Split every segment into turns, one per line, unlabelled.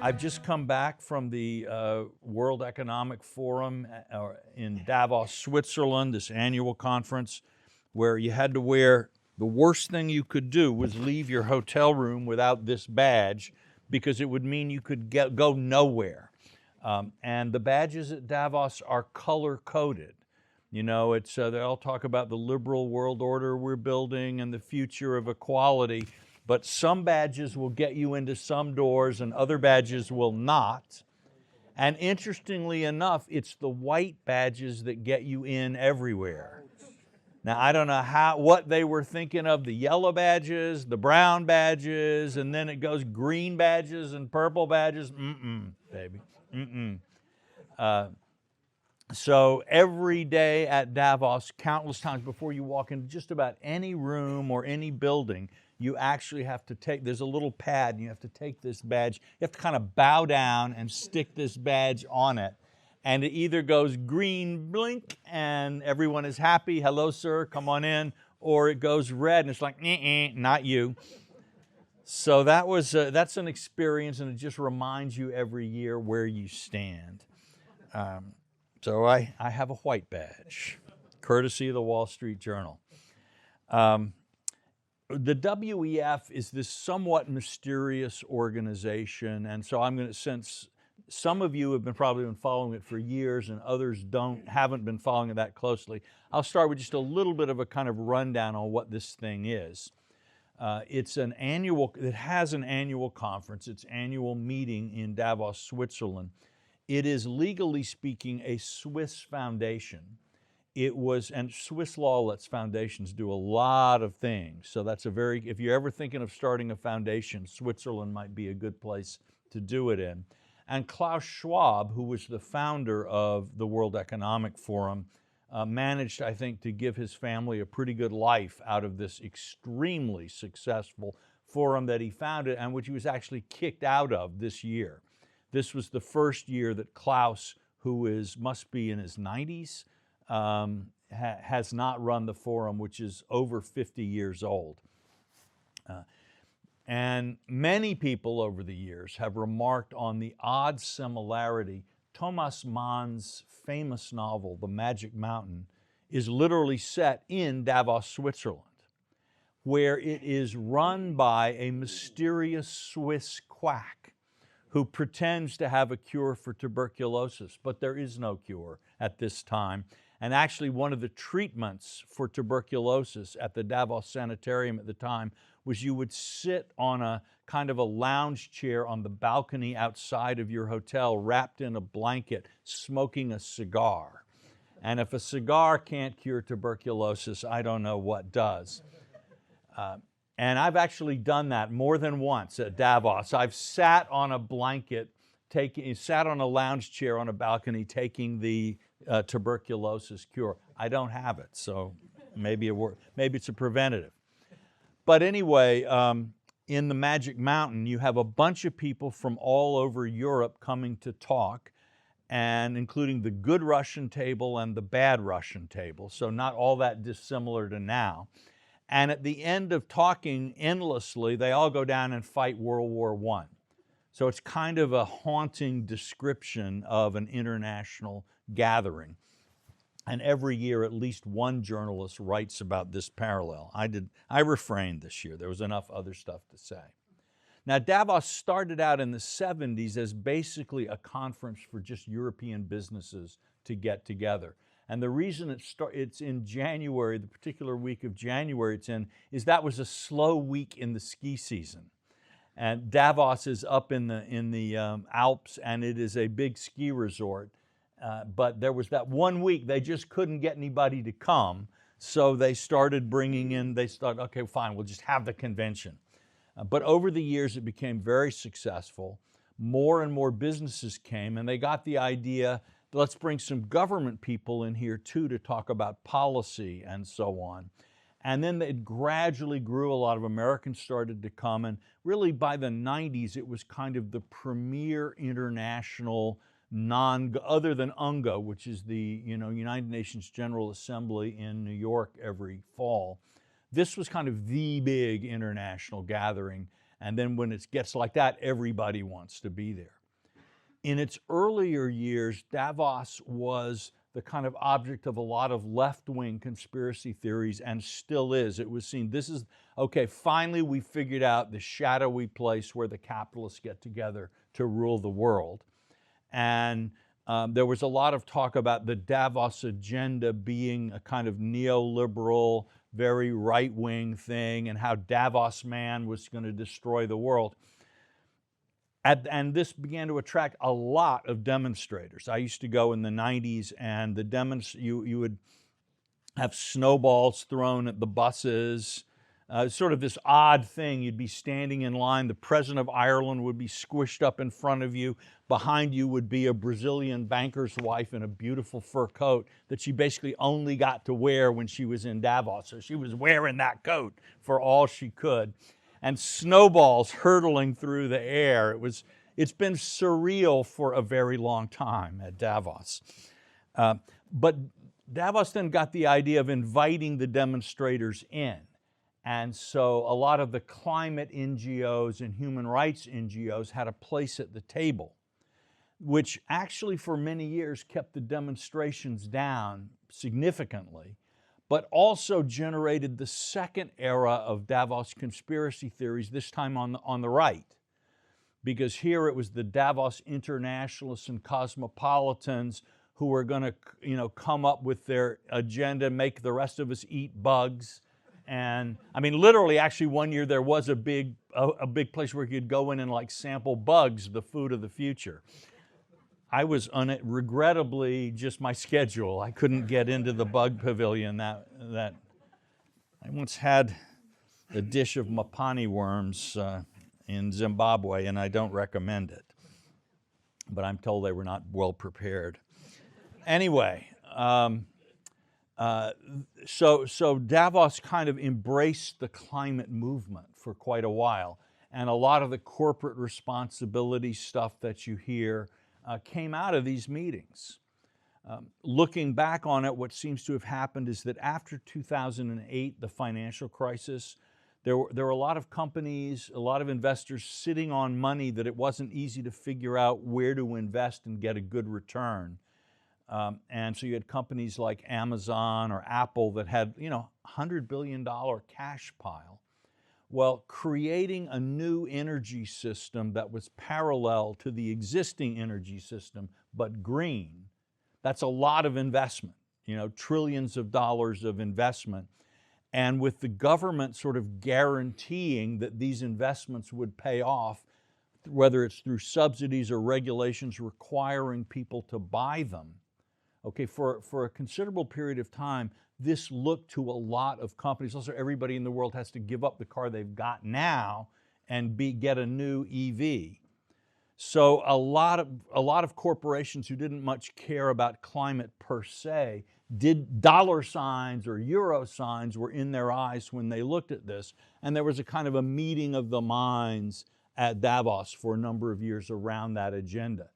I've just come back from the World Economic Forum in Davos, Switzerland, this annual conference where you had to wear, the worst thing you could do was leave your hotel room without this badge because it would mean you could go nowhere. And the badges at Davos are color-coded. You know, they all talk about the liberal world order we're building and the future of equality, but some badges will get you into some doors and other badges will not. And interestingly enough, it's the white badges that get you in everywhere. Now, I don't know what they were thinking of, the yellow badges, the brown badges, and then it goes green badges and purple badges. Baby. So every day at Davos, countless times before you walk into just about any room or any building, you actually have to there's a little pad and you have to take this badge. You have to kind of bow down and stick this badge on it. And it either goes green, blink, and everyone is happy, hello sir, come on in, or it goes red and it's like, not you. So that's an experience, and it just reminds you every year where you stand. So I have a white badge, courtesy of the Wall Street Journal. The WEF is this somewhat mysterious organization, and so since some of you have probably been following it for years and others haven't been following it that closely, I'll start with just a little bit of a kind of rundown on what this thing is. It has an annual conference, its annual meeting in Davos, Switzerland. It is, legally speaking, a Swiss foundation. And Swiss law lets foundations do a lot of things. So if you're ever thinking of starting a foundation, Switzerland might be a good place to do it in. And Klaus Schwab, who was the founder of the World Economic Forum, managed, I think, to give his family a pretty good life out of this extremely successful forum that he founded and which he was actually kicked out of this year. This was the first year that Klaus, who must be in his 90s, has not run the forum, which is over 50 years old. And many people over the years have remarked on the odd similarity. Thomas Mann's famous novel, The Magic Mountain, is literally set in Davos, Switzerland, where it is run by a mysterious Swiss quack who pretends to have a cure for tuberculosis, but there is no cure at this time. And actually one of the treatments for tuberculosis at the Davos Sanitarium at the time was you would sit on a kind of a lounge chair on the balcony outside of your hotel, wrapped in a blanket, smoking a cigar. And if a cigar can't cure tuberculosis, I don't know what does. And I've actually done that more than once at Davos. I've sat on a blanket, sat on a lounge chair on a balcony taking the tuberculosis cure. I don't have it, so maybe it's a preventative. But anyway, in the Magic Mountain, you have a bunch of people from all over Europe coming to talk, and including the good Russian table and the bad Russian table, so not all that dissimilar to now. And at the end of talking endlessly, they all go down and fight World War I. So it's kind of a haunting description of an international gathering. And every year, at least one journalist writes about this parallel. I refrained this year. There was enough other stuff to say. Now, Davos started out in the 70s as basically a conference for just European businesses to get together. And the reason it's in January, the particular week of January it's in, is that was a slow week in the ski season. And Davos is up in the Alps, and it is a big ski resort. But there was that one week they just couldn't get anybody to come, so they started okay, fine, we'll just have the convention. But over the years it became very successful. More and more businesses came, and they got the idea, let's bring some government people in here too to talk about policy and so on. And then it gradually grew. A lot of Americans started to come, and really by the 90s it was kind of the premier international other than UNGA, which is the United Nations General Assembly in New York every fall. This was kind of the big international gathering, and then when it gets like that, everybody wants to be there. In its earlier years, Davos was the kind of object of a lot of left-wing conspiracy theories, and still is. It was seen, this is, okay, finally we figured out the shadowy place where the capitalists get together to rule the world. And there was a lot of talk about the Davos agenda being a kind of neoliberal, very right-wing thing, and how Davos man was going to destroy the world. And this began to attract a lot of demonstrators. I used to go in the 90s, and you would have snowballs thrown at the buses. Sort of this odd thing. You'd be standing in line. The President of Ireland would be squished up in front of you. Behind you would be a Brazilian banker's wife in a beautiful fur coat that she basically only got to wear when she was in Davos. So she was wearing that coat for all she could. And snowballs hurtling through the air. It's been surreal for a very long time at Davos. But Davos then got the idea of inviting the demonstrators in. And so a lot of the climate NGOs and human rights NGOs had a place at the table, which actually for many years kept the demonstrations down significantly, but also generated the second era of Davos conspiracy theories, this time on the right. Because here it was the Davos internationalists and cosmopolitans who were going to come up with their agenda, make the rest of us eat bugs. And I mean, literally, actually one year there was a big place where you could go in and like sample bugs, the food of the future. I was regrettably just my schedule. I couldn't get into the bug pavilion. That I once had a dish of mapani worms in Zimbabwe, and I don't recommend it. But I'm told they were not well prepared. Anyway, so Davos kind of embraced the climate movement for quite a while, and a lot of the corporate responsibility stuff that you hear came out of these meetings. Looking back on it, what seems to have happened is that after 2008, the financial crisis, there were a lot of companies, a lot of investors sitting on money that it wasn't easy to figure out where to invest and get a good return. And so you had companies like Amazon or Apple that had, $100 billion cash pile. Well, creating a new energy system that was parallel to the existing energy system, but green, that's a lot of investment, trillions of dollars of investment. And with the government sort of guaranteeing that these investments would pay off, whether it's through subsidies or regulations requiring people to buy them, okay, for a considerable period of time, this looked to a lot of companies. Also, everybody in the world has to give up the car they've got now and get a new EV. So a lot of corporations who didn't much care about climate per se, did dollar signs or euro signs were in their eyes when they looked at this. And there was a kind of a meeting of the minds at Davos for a number of years around that agenda.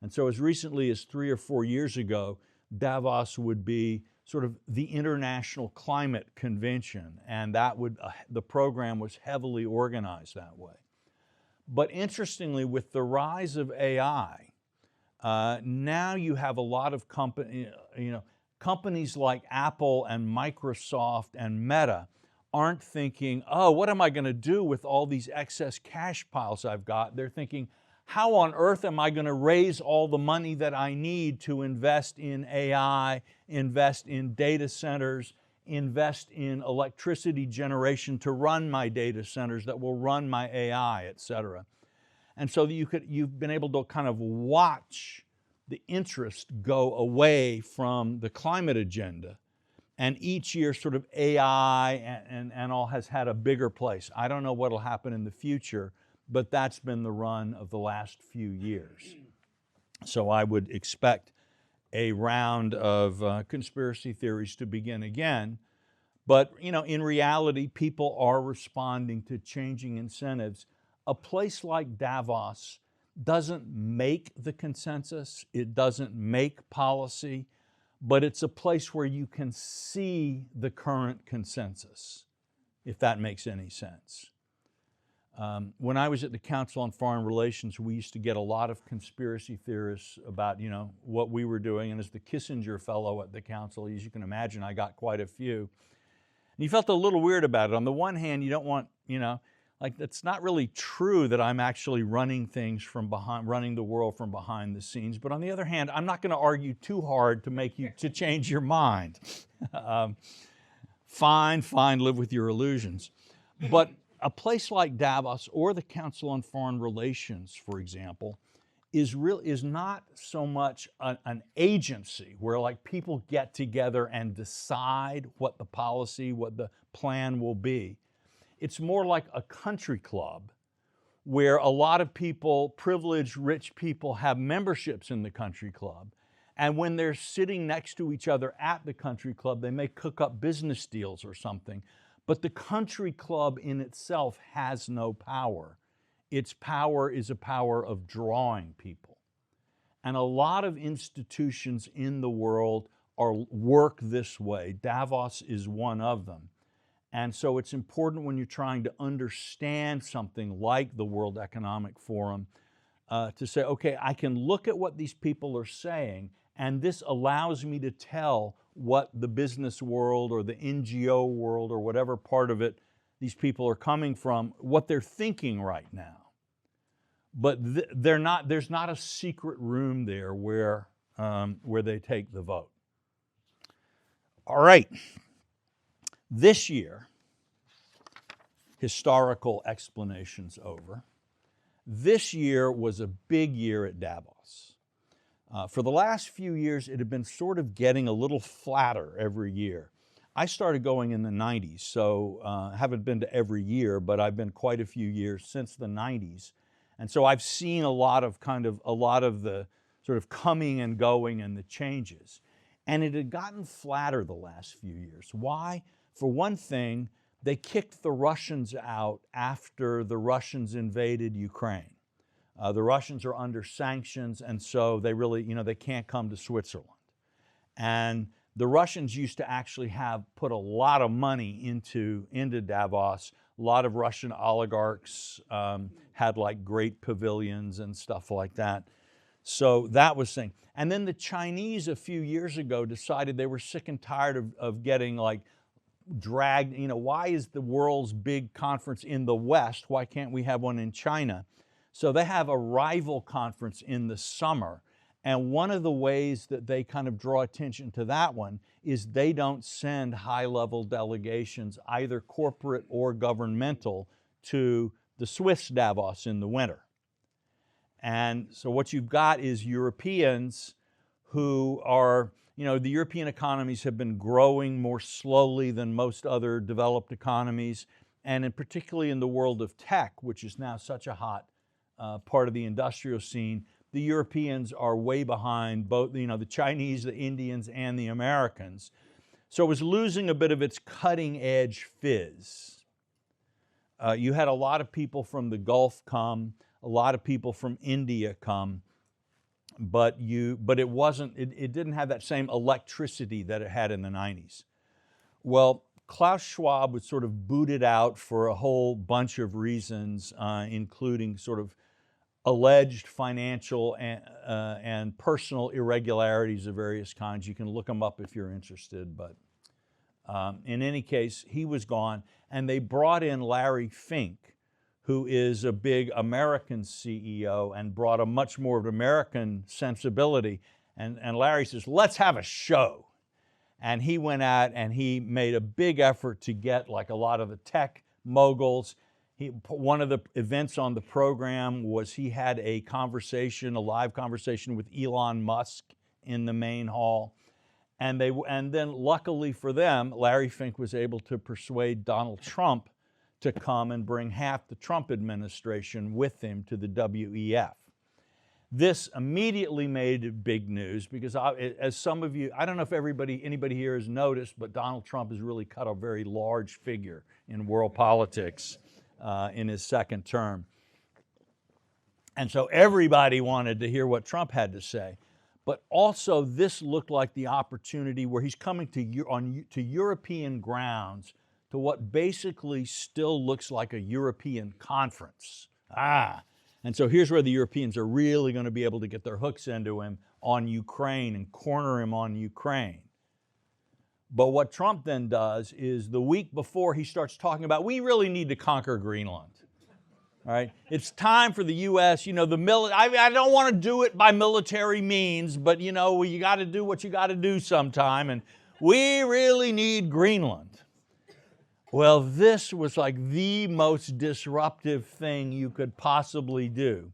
And so as recently as 3 or 4 years ago, Davos would be sort of the International Climate Convention, and the program was heavily organized that way. But interestingly, with the rise of AI, now you have a lot of companies like Apple and Microsoft and Meta aren't thinking, oh, what am I going to do with all these excess cash piles I've got? They're thinking, how on earth am I going to raise all the money that I need to invest in AI, invest in data centers, invest in electricity generation to run my data centers that will run my AI, et cetera. And so you've been able to kind of watch the interest go away from the climate agenda. And each year sort of AI and all has had a bigger place. I don't know what will happen in the future, but that's been the run of the last few years. So I would expect a round of conspiracy theories to begin again. But in reality, people are responding to changing incentives. A place like Davos doesn't make the consensus, it doesn't make policy, but it's a place where you can see the current consensus, if that makes any sense. When I was at the Council on Foreign Relations, we used to get a lot of conspiracy theorists about, what we were doing. And as the Kissinger fellow at the council, as you can imagine, I got quite a few. And you felt a little weird about it. On the one hand, you don't want, like it's not really true that I'm actually running things from behind, running the world from behind the scenes. But on the other hand, I'm not going to argue too hard to make you to change your mind. Fine, live with your illusions. But a place like Davos or the Council on Foreign Relations, for example, is not so much an agency where like people get together and decide what the policy, what the plan will be. It's more like a country club where a lot of people, privileged, rich people, have memberships in the country club. And when they're sitting next to each other at the country club, they may cook up business deals or something. But the country club in itself has no power. Its power is a power of drawing people. And a lot of institutions in the world work this way. Davos is one of them. And so it's important when you're trying to understand something like the World Economic Forum to say, okay, I can look at what these people are saying, and this allows me to tell what the business world or the NGO world or whatever part of it these people are coming from, what they're thinking right now. But there's not a secret room there where they take the vote. All right. This year, historical explanations over. This year was a big year at Davos. For the last few years, it had been sort of getting a little flatter every year. I started going in the 90s, so I haven't been to every year, but I've been quite a few years since the 90s. And so I've seen a lot of the sort of coming and going and the changes. And it had gotten flatter the last few years. Why? For one thing, they kicked the Russians out after the Russians invaded Ukraine. The Russians are under sanctions, and so they really, they can't come to Switzerland. And the Russians used to actually have put a lot of money into Davos. A lot of Russian oligarchs had like great pavilions and stuff like that. So that was thing. And then the Chinese a few years ago decided they were sick and tired of getting like dragged. Why is the world's big conference in the West? Why can't we have one in China? So they have a rival conference in the summer. And one of the ways that they kind of draw attention to that one is they don't send high-level delegations, either corporate or governmental, to the Swiss Davos in the winter. And so what you've got is Europeans who are, the European economies have been growing more slowly than most other developed economies, and particularly in the world of tech, which is now such a hot part of the industrial scene. The Europeans are way behind both, the Chinese, the Indians, and the Americans. So it was losing a bit of its cutting edge fizz. You had a lot of people from the Gulf come, a lot of people from India come, but it didn't have that same electricity that it had in the 90s. Well, Klaus Schwab was sort of booted out for a whole bunch of reasons, including sort of alleged financial and personal irregularities of various kinds. You can look them up if you're interested, but in any case, he was gone, and they brought in Larry Fink, who is a big American CEO and brought a much more of an American sensibility. And Larry says, let's have a show. And he went out and he made a big effort to get like a lot of the tech moguls. One of the events on the program was he had a live conversation with Elon Musk in the main hall. And then luckily for them, Larry Fink was able to persuade Donald Trump to come and bring half the Trump administration with him to the WEF. This immediately made big news because as some of you, I don't know if anybody here has noticed, but Donald Trump has really cut a very large figure in world politics in his second term. And so everybody wanted to hear what Trump had to say. But also this looked like the opportunity where he's coming to European grounds to what basically still looks like a European conference. And so here's where the Europeans are really going to be able to get their hooks into him on Ukraine and corner him on Ukraine. But what Trump then does is the week before he starts talking about, we really need to conquer Greenland. All right? It's time for the U.S., I don't want to do it by military means, but you got to do what you got to do sometime, and we really need Greenland. Well, this was like the most disruptive thing you could possibly do.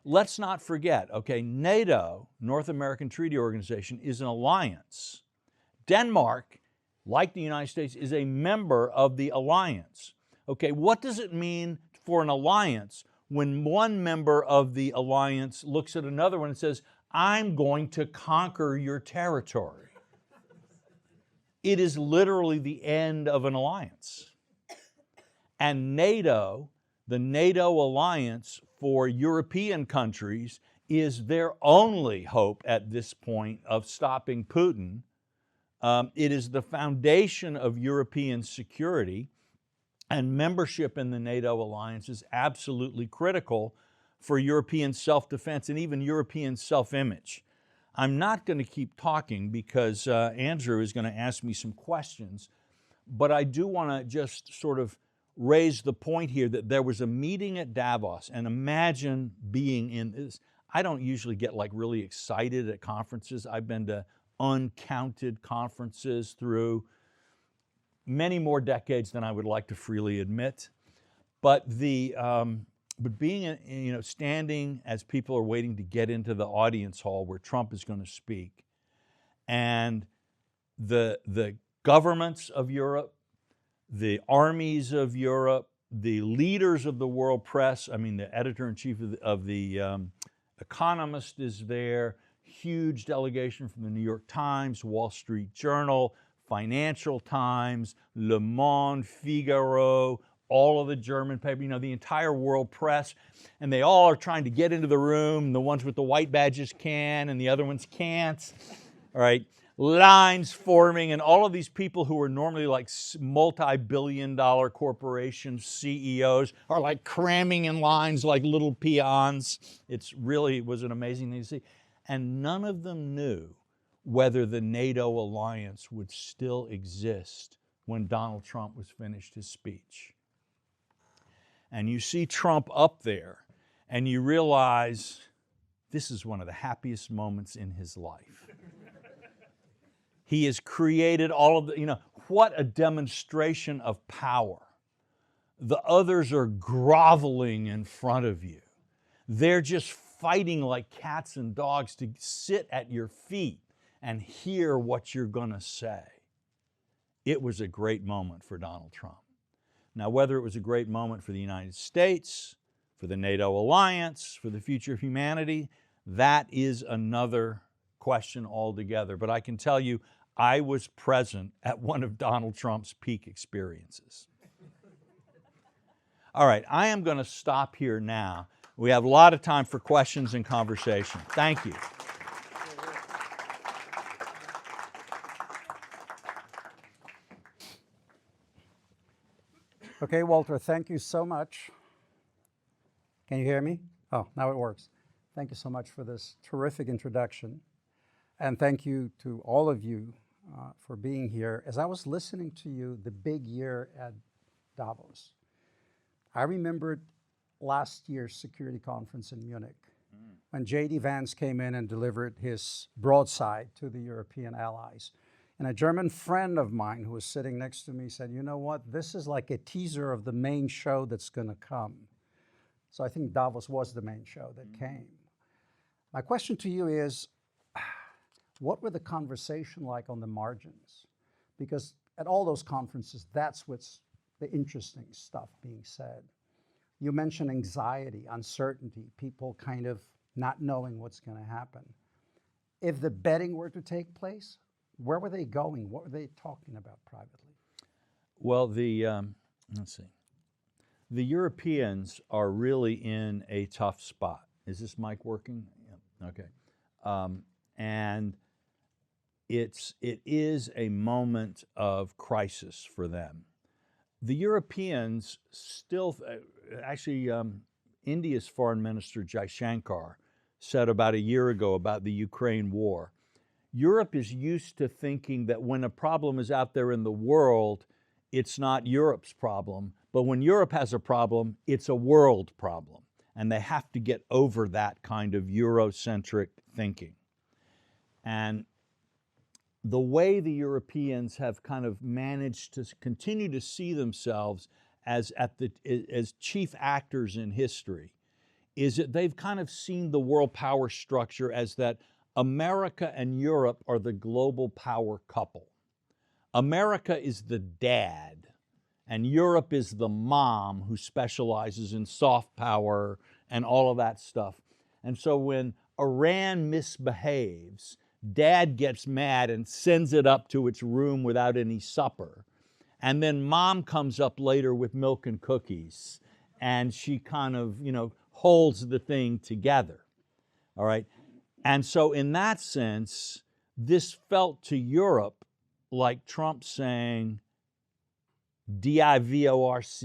Let's not forget, okay, NATO, North American Treaty Organization, is an alliance. Denmark, like the United States, is a member of the alliance. Okay, what does it mean for an alliance when one member of the alliance looks at another one and says, I'm going to conquer your territory? It is literally the end of an alliance. And NATO, the NATO alliance for European countries, is their only hope at this point of stopping Putin. It is the foundation of European security, and membership in the NATO alliance is absolutely critical for European self-defense and even European self-image. I'm not going to keep talking because Andrew is going to ask me some questions, but I do want to just sort of raise the point here that there was a meeting at Davos, and imagine being in this. I don't usually get like really excited at conferences. I've been to uncounted conferences through many more decades than I would like to freely admit. But being, standing as people are waiting to get into the audience hall where Trump is going to speak, and the governments of Europe, the armies of Europe, the leaders of the world press, the editor-in-chief of the Economist is there, huge delegation from the New York Times, Wall Street Journal, Financial Times, Le Monde, Figaro, all of the German paper, the entire world press, and they all are trying to get into the room. The ones with the white badges can, and the other ones can't. All right, lines forming, and all of these people who are normally like multi-billion-dollar corporation CEOs are like cramming in lines like little peons. It was an amazing thing to see. And none of them knew whether the NATO alliance would still exist when Donald Trump was finished his speech. And you see Trump up there, and you realize this is one of the happiest moments in his life. He has created all of the, what a demonstration of power. The others are groveling in front of you. They're just fighting like cats and dogs to sit at your feet and hear what you're going to say. It was a great moment for Donald Trump. Now, whether it was a great moment for the United States, for the NATO alliance, for the future of humanity, that is another question altogether. But I can tell you, I was present at one of Donald Trump's peak experiences. All right, I am going to stop here now. We have a lot of time for questions and conversation. Thank you.
Okay, Walter, thank you so much. Can you hear me? Oh, now it works. Thank you so much for this terrific introduction. And thank you to all of you for being here. As I was listening to you, the big year at Davos, I remembered last year's security conference in Munich when J.D. Vance came in and delivered his broadside to the European allies. And a German friend of mine who was sitting next to me said, you know what, this is like a teaser of the main show that's going to come. So I think Davos was the main show that came. My question to you is, what were the conversation like on the margins? Because at all those conferences, that's what's the interesting stuff being said. You mentioned anxiety, uncertainty, people kind of not knowing what's going to happen. If the betting were to take place, where were they going? What were they talking about privately?
Well, let's see. The Europeans are really in a tough spot. Is this mic working? Yeah. Okay. And it is a moment of crisis for them. the Europeans still, actually, India's Foreign Minister Jaishankar said about a year ago about the Ukraine war, Europe is used to thinking that when a problem is out there in the world, it's not Europe's problem, but when Europe has a problem, it's a world problem. And they have to get over that kind of Eurocentric thinking. And the way the Europeans have kind of managed to continue to see themselves as chief actors in history is that they've kind of seen the world power structure as that America and Europe are the global power couple. America is the dad, and Europe is the mom who specializes in soft power and all of that stuff. And so when Iran misbehaves, dad gets mad and sends it up to its room without any supper. And then mom comes up later with milk and cookies, and she kind of, holds the thing together. All right? And so in that sense, this felt to Europe like Trump saying, divorce.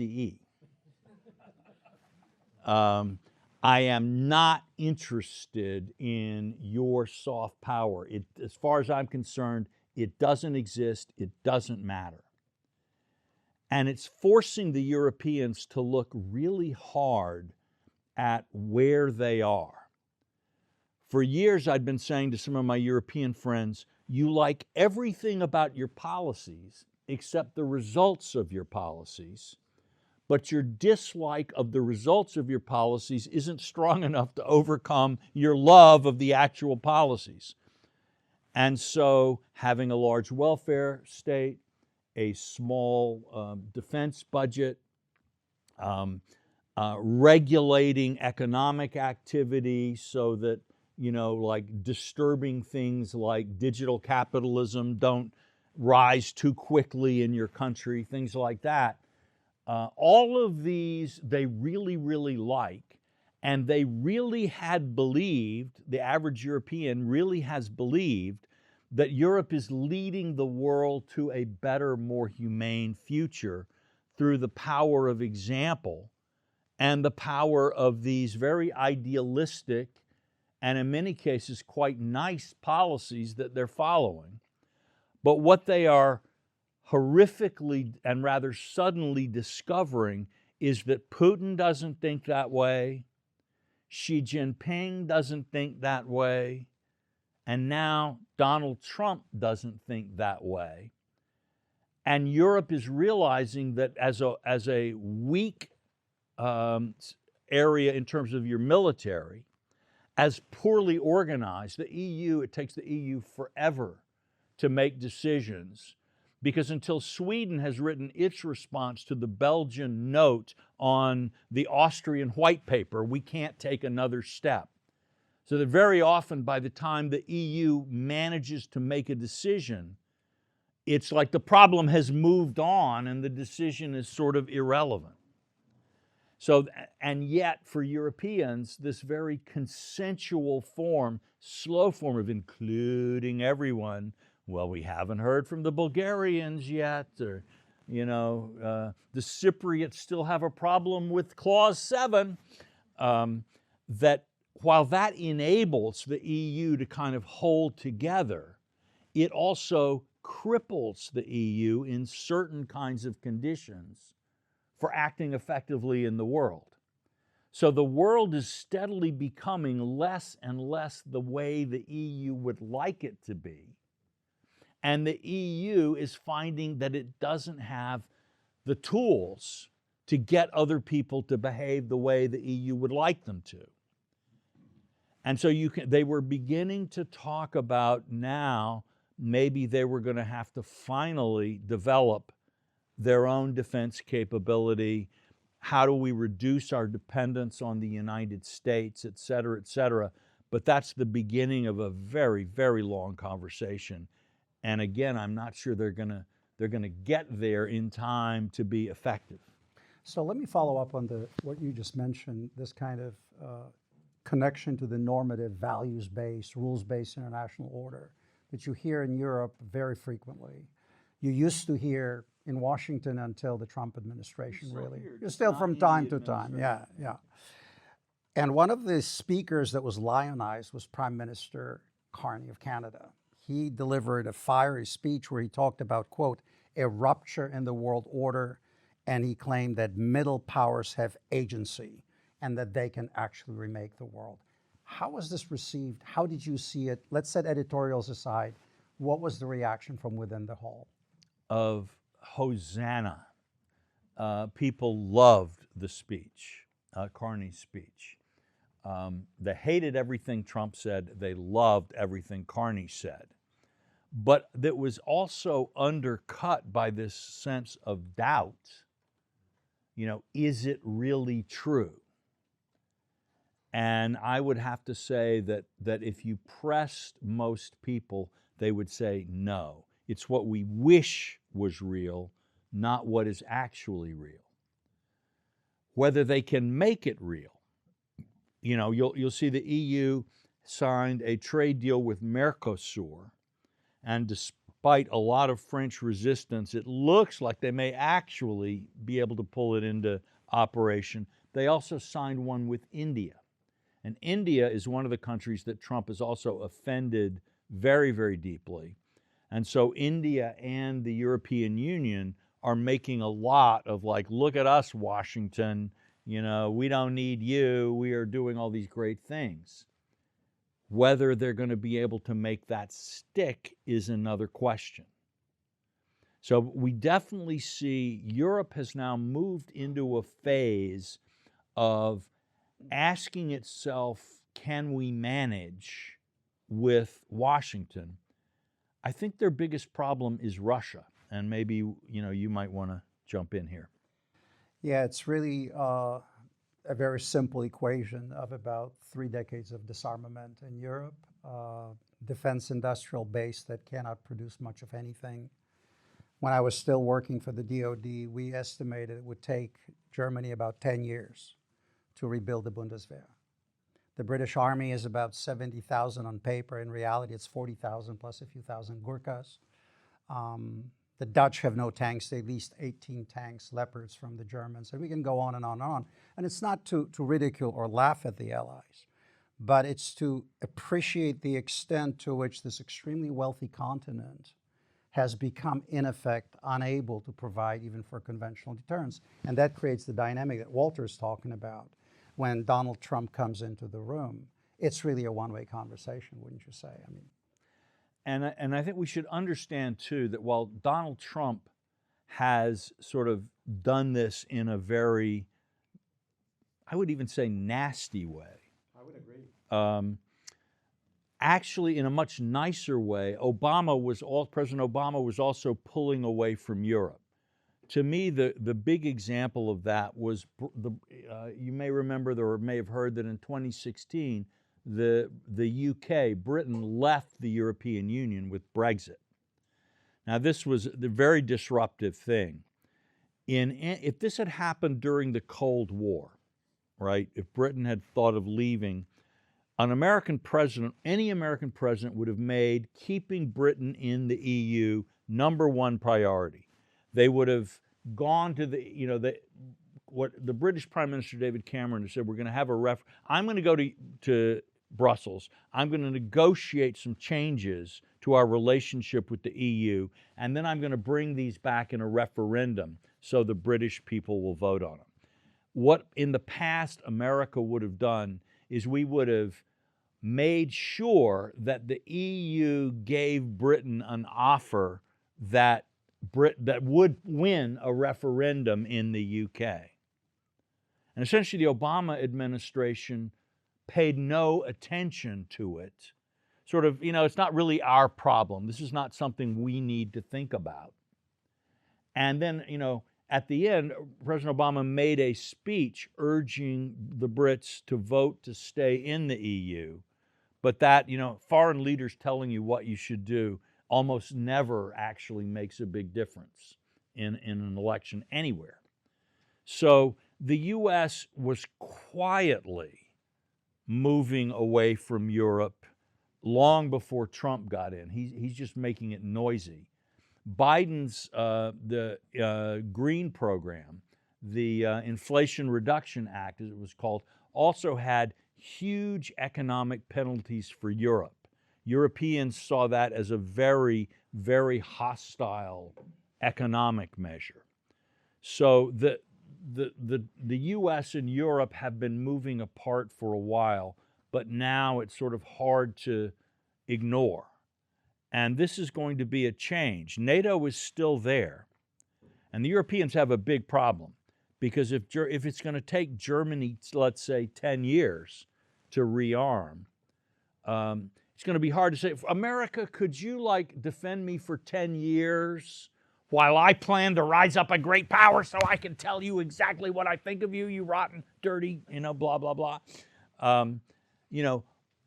I am not interested in your soft power. As far as I'm concerned, it doesn't exist, it doesn't matter. And it's forcing the Europeans to look really hard at where they are. For years, I'd been saying to some of my European friends, you like everything about your policies except the results of your policies, but your dislike of the results of your policies isn't strong enough to overcome your love of the actual policies. And so having a large welfare state, a small defense budget, regulating economic activity so that, like disturbing things like digital capitalism don't rise too quickly in your country, things like that. All of these they really, really like, and they really had believed, the average European really has believed, that Europe is leading the world to a better, more humane future through the power of example and the power of these very idealistic and in many cases quite nice policies that they're following. But what they are horrifically and rather suddenly discovering is that Putin doesn't think that way, Xi Jinping doesn't think that way, and now Donald Trump doesn't think that way. And Europe is realizing that as a weak area in terms of your military, as poorly organized, the EU, it takes the EU forever to make decisions, because until Sweden has written its response to the Belgian note on the Austrian white paper, we can't take another step. So that very often by the time the EU manages to make a decision, it's like the problem has moved on and the decision is sort of irrelevant. So, and yet for Europeans, this very consensual form, slow form of including everyone, well, we haven't heard from the Bulgarians yet, or, the Cypriots still have a problem with Clause 7, that while that enables the EU to kind of hold together, it also cripples the EU in certain kinds of conditions for acting effectively in the world. So the world is steadily becoming less and less the way the EU would like it to be. And the EU is finding that it doesn't have the tools to get other people to behave the way the EU would like them to. And so they were beginning to talk about now maybe they were going to have to finally develop their own defense capability. How do we reduce our dependence on the United States, et cetera, et cetera. But that's the beginning of a very, very long conversation. And again, I'm not sure they're gonna get there in time to be effective.
So let me follow up on what you just mentioned, this kind of connection to the normative, values-based, rules-based international order that you hear in Europe very frequently. You used to hear in Washington until the Trump administration, really.
Here.
You're still from time to time, yeah, yeah. And one of the speakers that was lionized was Prime Minister Carney of Canada. He delivered a fiery speech where he talked about, quote, a rupture in the world order, and he claimed that middle powers have agency and that they can actually remake the world. How was this received? How did you see it? Let's set editorials aside. What was the reaction from within the hall?
Of Hosanna. People loved the speech, Carney's speech. They hated everything Trump said. They loved everything Carney said. But that was also undercut by this sense of doubt. Is it really true? And I would have to say that if you pressed most people, they would say no. It's what we wish was real, not what is actually real. Whether they can make it real. You'll see the EU signed a trade deal with Mercosur, and despite a lot of French resistance, it looks like they may actually be able to pull it into operation. They also signed one with India. And India is one of the countries that Trump has also offended very, very deeply. And so India and the European Union are making a lot of look at us, Washington, we don't need you, we are doing all these great things. Whether they're going to be able to make that stick is another question. So we definitely see Europe has now moved into a phase of asking itself, can we manage with Washington? I think their biggest problem is Russia, and maybe you might want to jump in here.
Yeah, it's really a very simple equation of about 3 decades of disarmament in Europe, defense industrial base that cannot produce much of anything. When I was still working for the DoD, we estimated it would take Germany about 10 years to rebuild the Bundeswehr. The British Army is about 70,000 on paper. In reality, it's 40,000 plus a few thousand Gurkhas. The Dutch have no tanks. They leased 18 tanks, Leopards from the Germans. And we can go on and on and on. And it's not to ridicule or laugh at the Allies, but it's to appreciate the extent to which this extremely wealthy continent has become, in effect, unable to provide even for conventional deterrence. And that creates the dynamic that Walter's talking about. When Donald Trump comes into the room, it's really a one-way conversation, wouldn't you say? I mean,
and I think we should understand, too, that while Donald Trump has sort of done this in a very, I would even say, nasty way.
I would agree.
Actually, in a much nicer way, President Obama was also pulling away from Europe. To me, the big example of that was, you may remember or may have heard that in 2016, the UK, Britain, left the European Union with Brexit. Now, this was the very disruptive thing. If this had happened during the Cold War, right, if Britain had thought of leaving, any American president would have made keeping Britain in the EU #1 priority. They would have gone to what the British Prime Minister David Cameron has said, we're going to have I'm going to go to Brussels. I'm going to negotiate some changes to our relationship with the EU, and then I'm going to bring these back in a referendum so the British people will vote on them. What in the past America would have done is we would have made sure that the EU gave Britain an offer that would win a referendum in the UK. And essentially the Obama administration paid no attention to it. Sort of, it's not really our problem. This is not something we need to think about. And then, at the end, President Obama made a speech urging the Brits to vote to stay in the EU. But that, foreign leaders telling you what you should do almost never actually makes a big difference in an election anywhere. So the U.S. was quietly moving away from Europe long before Trump got in. He's just making it noisy. Biden's Green Program, the Inflation Reduction Act, as it was called, also had huge economic penalties for Europe. Europeans saw that as a very, very hostile economic measure. So the U.S. and Europe have been moving apart for a while, but now it's sort of hard to ignore. And this is going to be a change. NATO is still there. And the Europeans have a big problem, because if it's going to take Germany, let's say, 10 years to rearm, it's going to be hard to say, America, could you like defend me for 10 years while I plan to rise up a great power so I can tell you exactly what I think of you, you rotten, dirty, blah, blah, blah.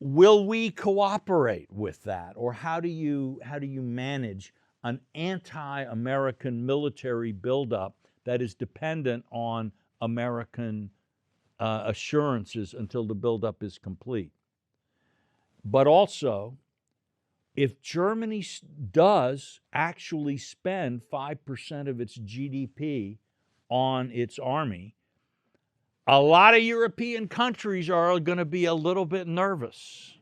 Will we cooperate with that? Or how do you manage an anti-American military buildup that is dependent on American assurances until the buildup is complete? But also, if Germany does actually spend 5% of its GDP on its army, a lot of European countries are going to be a little bit nervous.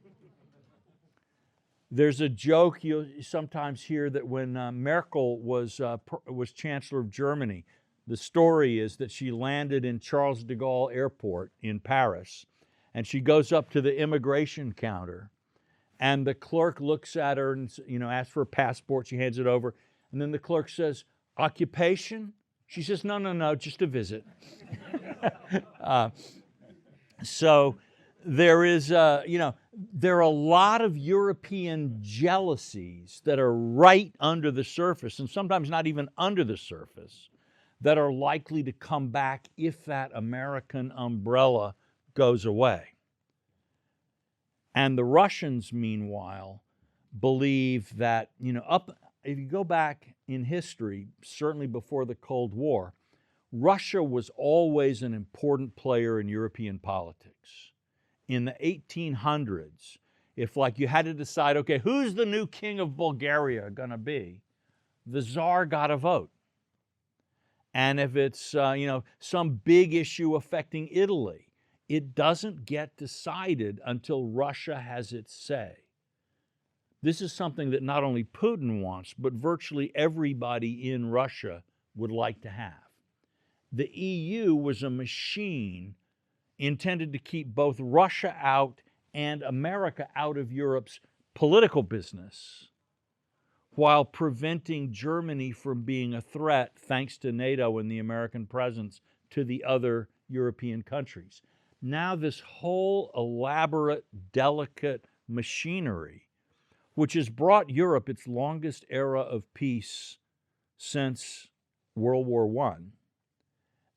There's a joke you sometimes hear that when Merkel was Chancellor of Germany, the story is that she landed in Charles de Gaulle Airport in Paris, and she goes up to the immigration counter, and the clerk looks at her and asks for a passport. She hands it over, and then the clerk says, "Occupation?" She says, No, just a visit." So there is, there are a lot of European jealousies that are right under the surface, and sometimes not even under the surface, that are likely to come back if that American umbrella goes away. And the Russians, meanwhile, believe that, if you go back in history, certainly before the Cold War, Russia was always an important player in European politics. In the 1800s, if you had to decide, okay, who's the new king of Bulgaria going to be, the Tsar got a vote. And if it's, some big issue affecting Italy, it doesn't get decided until Russia has its say. This is something that not only Putin wants, but virtually everybody in Russia would like to have. The EU was a machine intended to keep both Russia out and America out of Europe's political business, while preventing Germany from being a threat, thanks to NATO and the American presence, to the other European countries. Now this whole elaborate, delicate machinery, which has brought Europe its longest era of peace since World War I,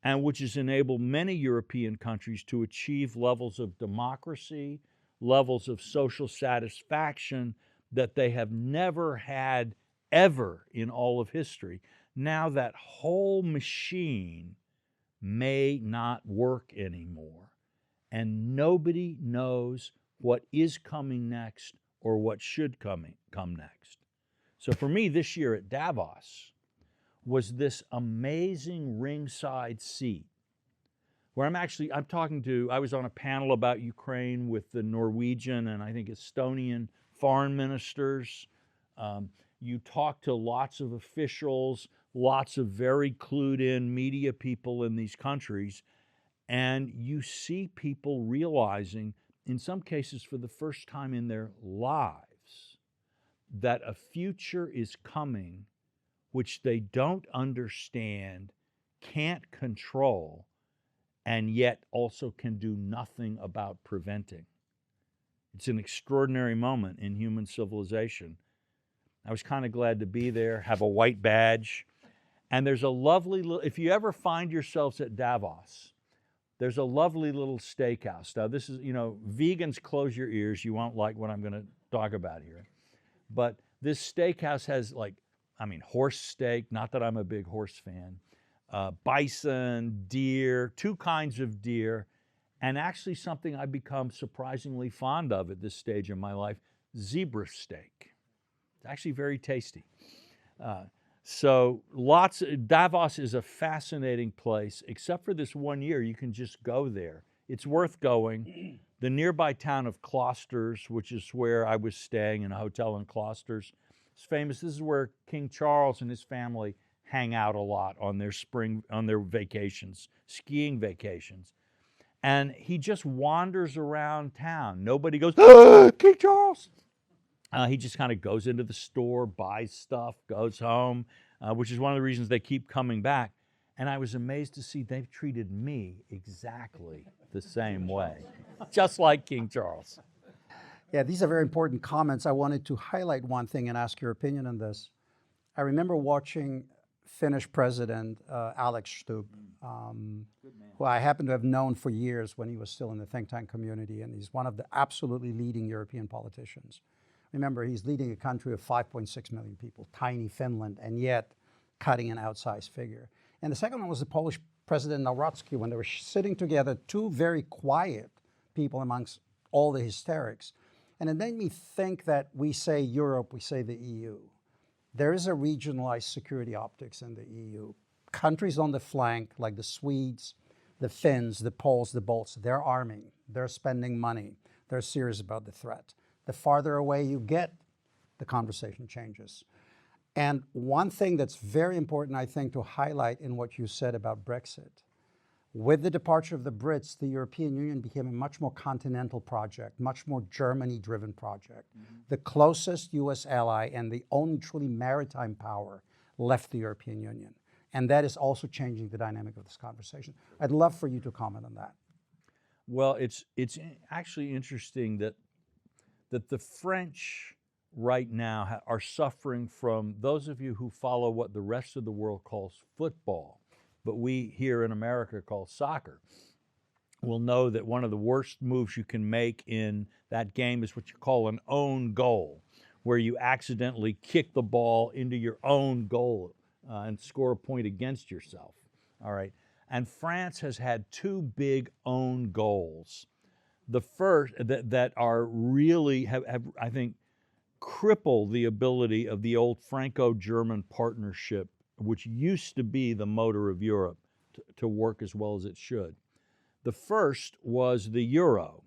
and which has enabled many European countries to achieve levels of democracy, levels of social satisfaction that they have never had ever in all of history. Now that whole machine may not work anymore, and nobody knows what is coming next or what should come next. So for me, this year at Davos was this amazing ringside seat where I was on a panel about Ukraine with the Norwegian and I think Estonian foreign ministers. You talk to lots of officials, lots of very clued in media people in these countries, and you see people realizing, in some cases for the first time in their lives, that a future is coming which they don't understand, can't control, and yet also can do nothing about preventing. It's an extraordinary moment in human civilization. I was kind of glad to be there, have a white badge. And there's a lovely little, if you ever find yourselves at Davos, there's a lovely little steakhouse. Now this is, vegans, close your ears. You won't like what I'm going to talk about here. But this steakhouse has horse steak, not that I'm a big horse fan, bison, deer, two kinds of deer, and actually something I've become surprisingly fond of at this stage in my life, zebra steak. It's actually very tasty. So Davos is a fascinating place, except for this one year, you can just go there. It's worth going. The nearby town of Closters, which is where I was staying in a hotel in Closters, is famous. This is where King Charles and his family hang out a lot on their vacations, skiing vacations. And he just wanders around town. Nobody goes, "Ah, King Charles!" He just kind of goes into the store, buys stuff, goes home, which is one of the reasons they keep coming back. And I was amazed to see they've treated me exactly the same way, just like King Charles.
Yeah, these are very important comments. I wanted to highlight one thing and ask your opinion on this. I remember watching Finnish President Alex Stubb, who I happen to have known for years when he was still in the think tank community, and he's one of the absolutely leading European politicians. Remember, he's leading a country of 5.6 million people, tiny Finland, and yet cutting an outsized figure. And the second one was the Polish President Nawrocki, when they were sitting together, two very quiet people amongst all the hysterics. And it made me think that we say Europe, we say the EU. There is a regionalized security optics in the EU. Countries on the flank, like the Swedes, the Finns, the Poles, the Balts, they're arming, they're spending money, they're serious about the threat. The farther away you get, the conversation changes. And one thing that's very important, I think, to highlight in what you said about Brexit, with the departure of the Brits, the European Union became a much more continental project, much more Germany-driven project. The closest US ally and the only truly maritime power left the European Union. And that is also changing the dynamic of this conversation. I'd love for you to comment on that.
Well, it's actually interesting that the French right now are suffering from, those of you who follow what the rest of the world calls football, but we here in America call soccer, will know that one of the worst moves you can make in that game is what you call an own goal, where you accidentally kick the ball into your own goal and score a point against yourself. All right. And France has had two big own goals. The first that are really have I think cripple the ability of the old Franco-German partnership, which used to be the motor of Europe, to work as well as it should. The first was the euro,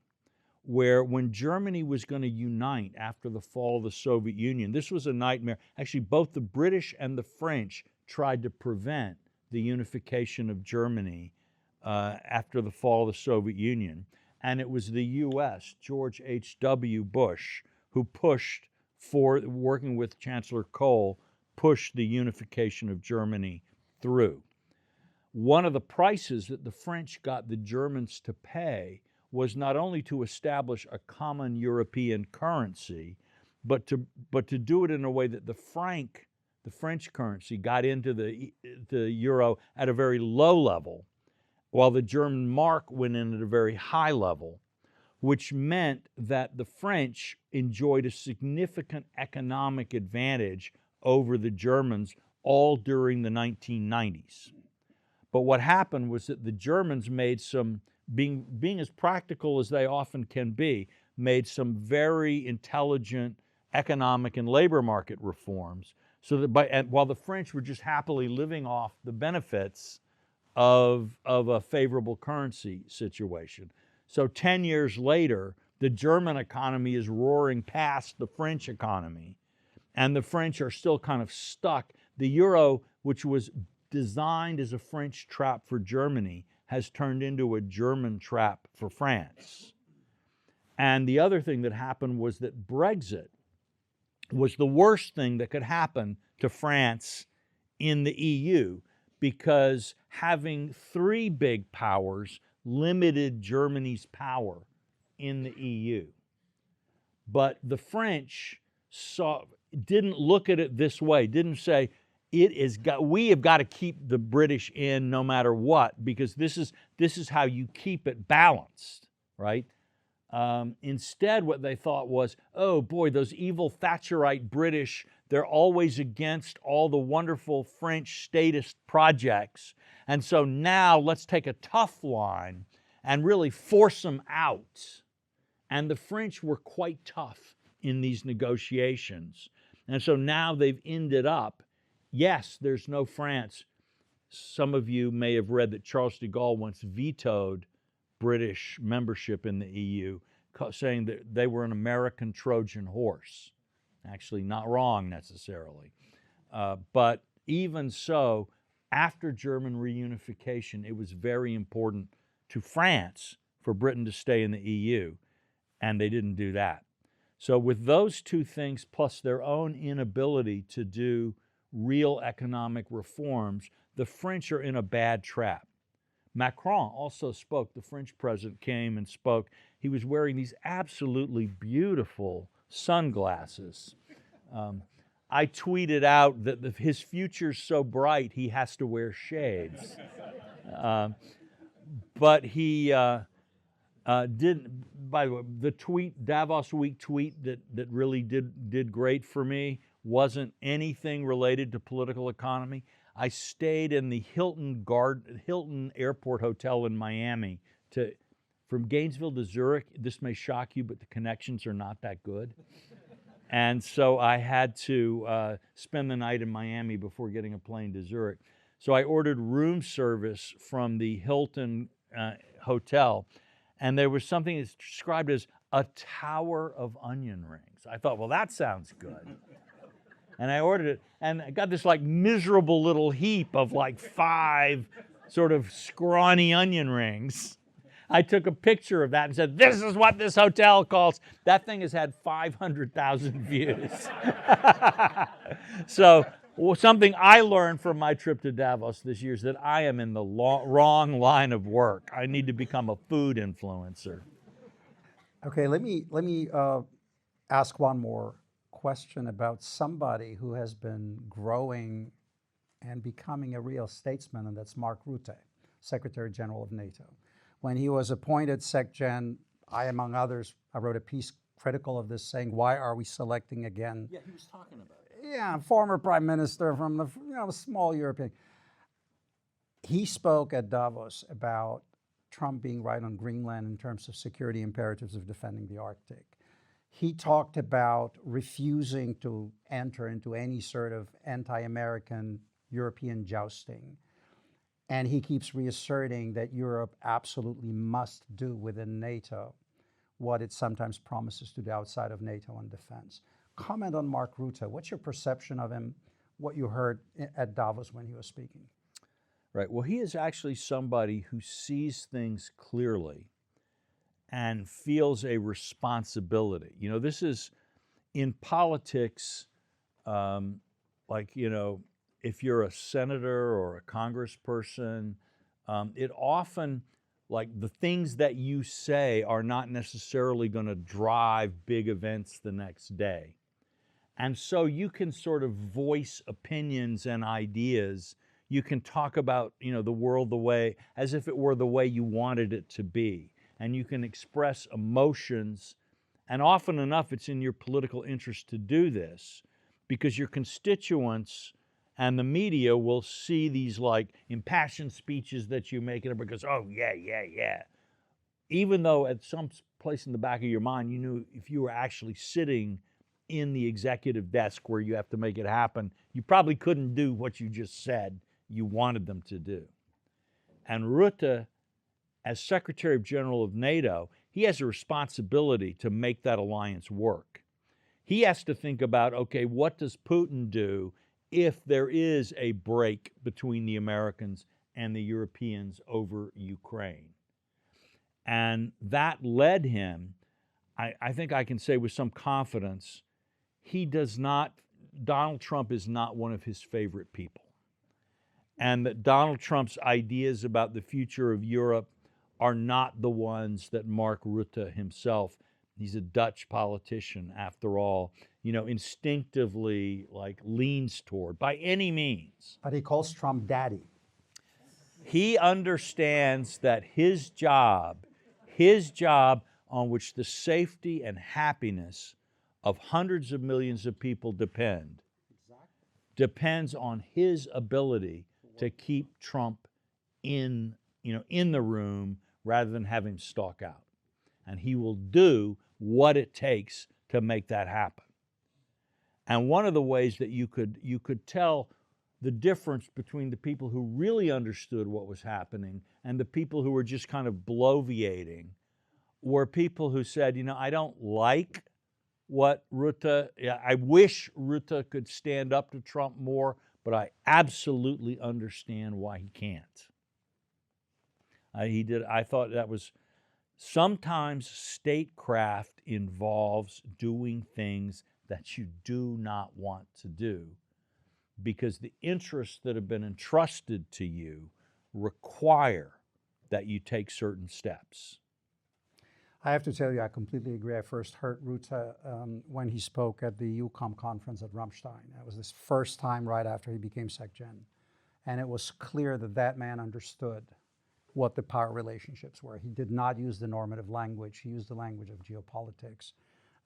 where when Germany was going to unite after the fall of the Soviet Union, this was a nightmare. Actually, both the British and the French tried to prevent the unification of Germany after the fall of the Soviet Union. And it was the U.S., George H.W. Bush, who pushed for, working with Chancellor Kohl, pushed the unification of Germany through. One of the prices that the French got the Germans to pay was not only to establish a common European currency, but to do it in a way that the French currency, got into the euro at a very low level, while the German mark went in at a very high level, which meant that the French enjoyed a significant economic advantage over the Germans all during the 1990s. But what happened was that the Germans made some, being as practical as they often can be, made some very intelligent economic and labor market reforms, so that while the French were just happily living off the benefits of a favorable currency situation. So 10 years later, the German economy is roaring past the French economy, and the French are still kind of stuck. The euro, which was designed as a French trap for Germany, has turned into a German trap for France. And the other thing that happened was that Brexit was the worst thing that could happen to France in the EU, because having three big powers limited Germany's power in the EU. But the French didn't look at it this way, didn't say, we have got to keep the British in no matter what, because this is how you keep it balanced, right? Instead, what they thought was, oh boy, those evil Thatcherite British, they're always against all the wonderful French statist projects. And so now let's take a tough line and really force them out. And the French were quite tough in these negotiations. And so now they've ended up yes, there's no France. Some of you may have read that Charles de Gaulle once vetoed British membership in the EU, saying that they were an American Trojan horse. Actually, not wrong necessarily. But even so, after German reunification, it was very important to France for Britain to stay in the EU, and they didn't do that. So with those two things, plus their own inability to do real economic reforms, the French are in a bad trap. Macron also spoke. The French president came and spoke. He was wearing these absolutely beautiful sunglasses. I tweeted out that his future's so bright he has to wear shades. But he didn't. By the way, the tweet, Davos Week tweet that really did great for me wasn't anything related to political economy. I stayed in the Hilton Airport Hotel in Miami. From Gainesville to Zurich, this may shock you, but the connections are not that good. And so I had to spend the night in Miami before getting a plane to Zurich. So I ordered room service from the Hilton Hotel, and there was something that's described as a tower of onion rings. I thought, well, that sounds good. And I ordered it, and I got this like miserable little heap of like 5 sort of scrawny onion rings. I took a picture of that and said, this is what this hotel calls. That thing has had 500,000 views. So something I learned from my trip to Davos this year is that I am in the wrong line of work. I need to become a food influencer.
Okay, let me ask one more question about somebody who has been growing and becoming a real statesman, and that's Mark Rutte, Secretary General of NATO. When he was appointed SecGen, I, among others, I wrote a piece critical of this saying, why are we selecting again?
Yeah, he was talking about it.
Yeah, former prime minister from the small European. He spoke at Davos about Trump being right on Greenland in terms of security imperatives of defending the Arctic. He talked about refusing to enter into any sort of anti-American European jousting. And he keeps reasserting that Europe absolutely must do within NATO what it sometimes promises to do outside of NATO on defense. Comment on Mark Rutte. What's your perception of him, what you heard at Davos when he was speaking?
Right. Well, he is actually somebody who sees things clearly and feels a responsibility. You know, this is in politics, if you're a senator or a congressperson, it often, like the things that you say are not necessarily going to drive big events the next day. And so you can sort of voice opinions and ideas. You can talk about, the world the way, as if it were the way you wanted it to be. And you can express emotions, and often enough it's in your political interest to do this because your constituents and the media will see these like impassioned speeches that you make, and because, oh, yeah. Even though at some place in the back of your mind, you knew if you were actually sitting in the executive desk where you have to make it happen, you probably couldn't do what you just said you wanted them to do. And Rutte, as Secretary General of NATO, he has a responsibility to make that alliance work. He has to think about, okay, what does Putin do if there is a break between the Americans and the Europeans over Ukraine? And that led him, I think I can say with some confidence, Donald Trump is not one of his favorite people. And that Donald Trump's ideas about the future of Europe are not the ones that Mark Rutte himself, he's a Dutch politician after all, instinctively leans toward by any means.
But he calls Trump daddy.
He understands that his job on which the safety and happiness of hundreds of millions of people depends on his ability to keep Trump in the room rather than have him stalk out. And he will do what it takes to make that happen. And one of the ways that you could tell the difference between the people who really understood what was happening and the people who were just kind of bloviating were people who said, I don't like what Rutte, I wish Rutte could stand up to Trump more, but I absolutely understand why he can't. I thought that was, sometimes statecraft involves doing things that you do not want to do because the interests that have been entrusted to you require that you take certain steps.
I have to tell you, I completely agree. I first heard Rutte when he spoke at the EUCOM conference at Ramstein. That was his first time right after he became SecGen. And it was clear that that man understood what the power relationships were. He did not use the normative language. He used the language of geopolitics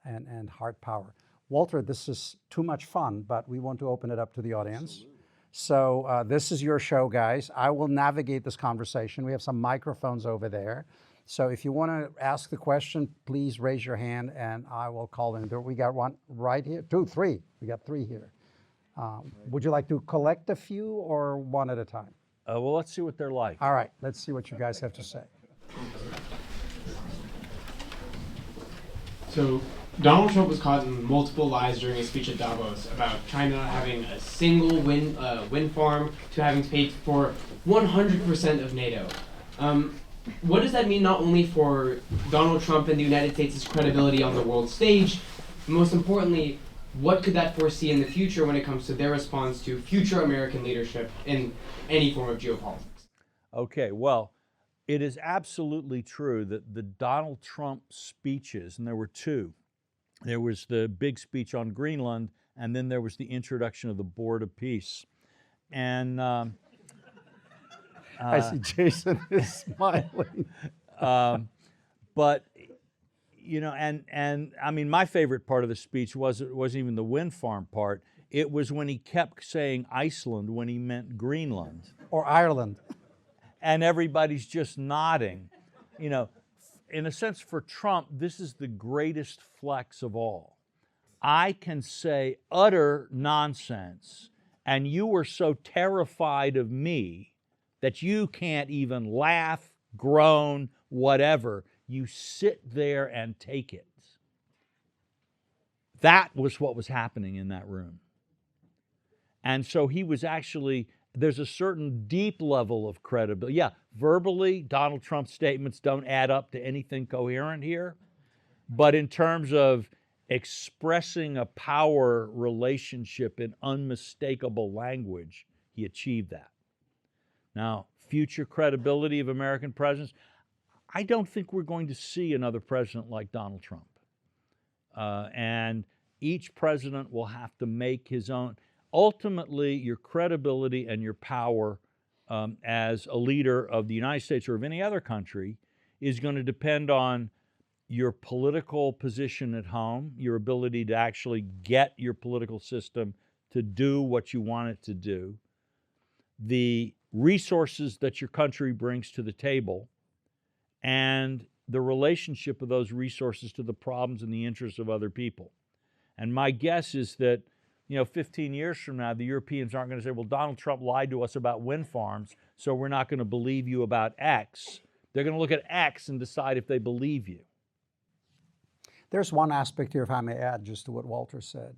and hard power. Walter, this is too much fun, but we want to open it up to the audience. Absolutely. So this is your show, guys. I will navigate this conversation. We have some microphones over there. So if you want to ask the question, please raise your hand and I will call in. We got one right here, two, three. We got three here. Would you like to collect a few or one at a time?
Well, let's see what they're like.
All right, let's see what you guys have to say.
So Donald Trump was caught in multiple lies during his speech at Davos about China having a single wind farm to having to pay for 100% of NATO. What does that mean not only for Donald Trump and the United States' credibility on the world stage, but most importantly, what could that foresee in the future when it comes to their response to future American leadership in any form of geopolitics?
Okay, well, it is absolutely true that the Donald Trump speeches, and there were two, there was the big speech on Greenland, and then there was the introduction of the Board of Peace. And
I see Jason is smiling.
But and I mean, my favorite part of the speech wasn't even the wind farm part. It was when he kept saying Iceland when he meant Greenland.
Or Ireland.
And everybody's just nodding. In a sense, for Trump, this is the greatest flex of all. I can say utter nonsense, and you were so terrified of me that you can't even laugh, groan, whatever. You sit there and take it. That was what was happening in that room. And so he was actually, there's a certain deep level of credibility. Yeah, verbally, Donald Trump's statements don't add up to anything coherent here. But in terms of expressing a power relationship in unmistakable language, he achieved that. Now, future credibility of American presidents, I don't think we're going to see another president like Donald Trump. And each president will have to make his own. Ultimately, your credibility and your power as a leader of the United States or of any other country is going to depend on your political position at home, your ability to actually get your political system to do what you want it to do, the resources that your country brings to the table, and the relationship of those resources to the problems and the interests of other people. And my guess is that 15 years from now, the Europeans aren't going to say, well, Donald Trump lied to us about wind farms, so we're not going to believe you about X. They're going to look at X and decide if they believe you.
There's one aspect here, if I may add, just to what Walter said.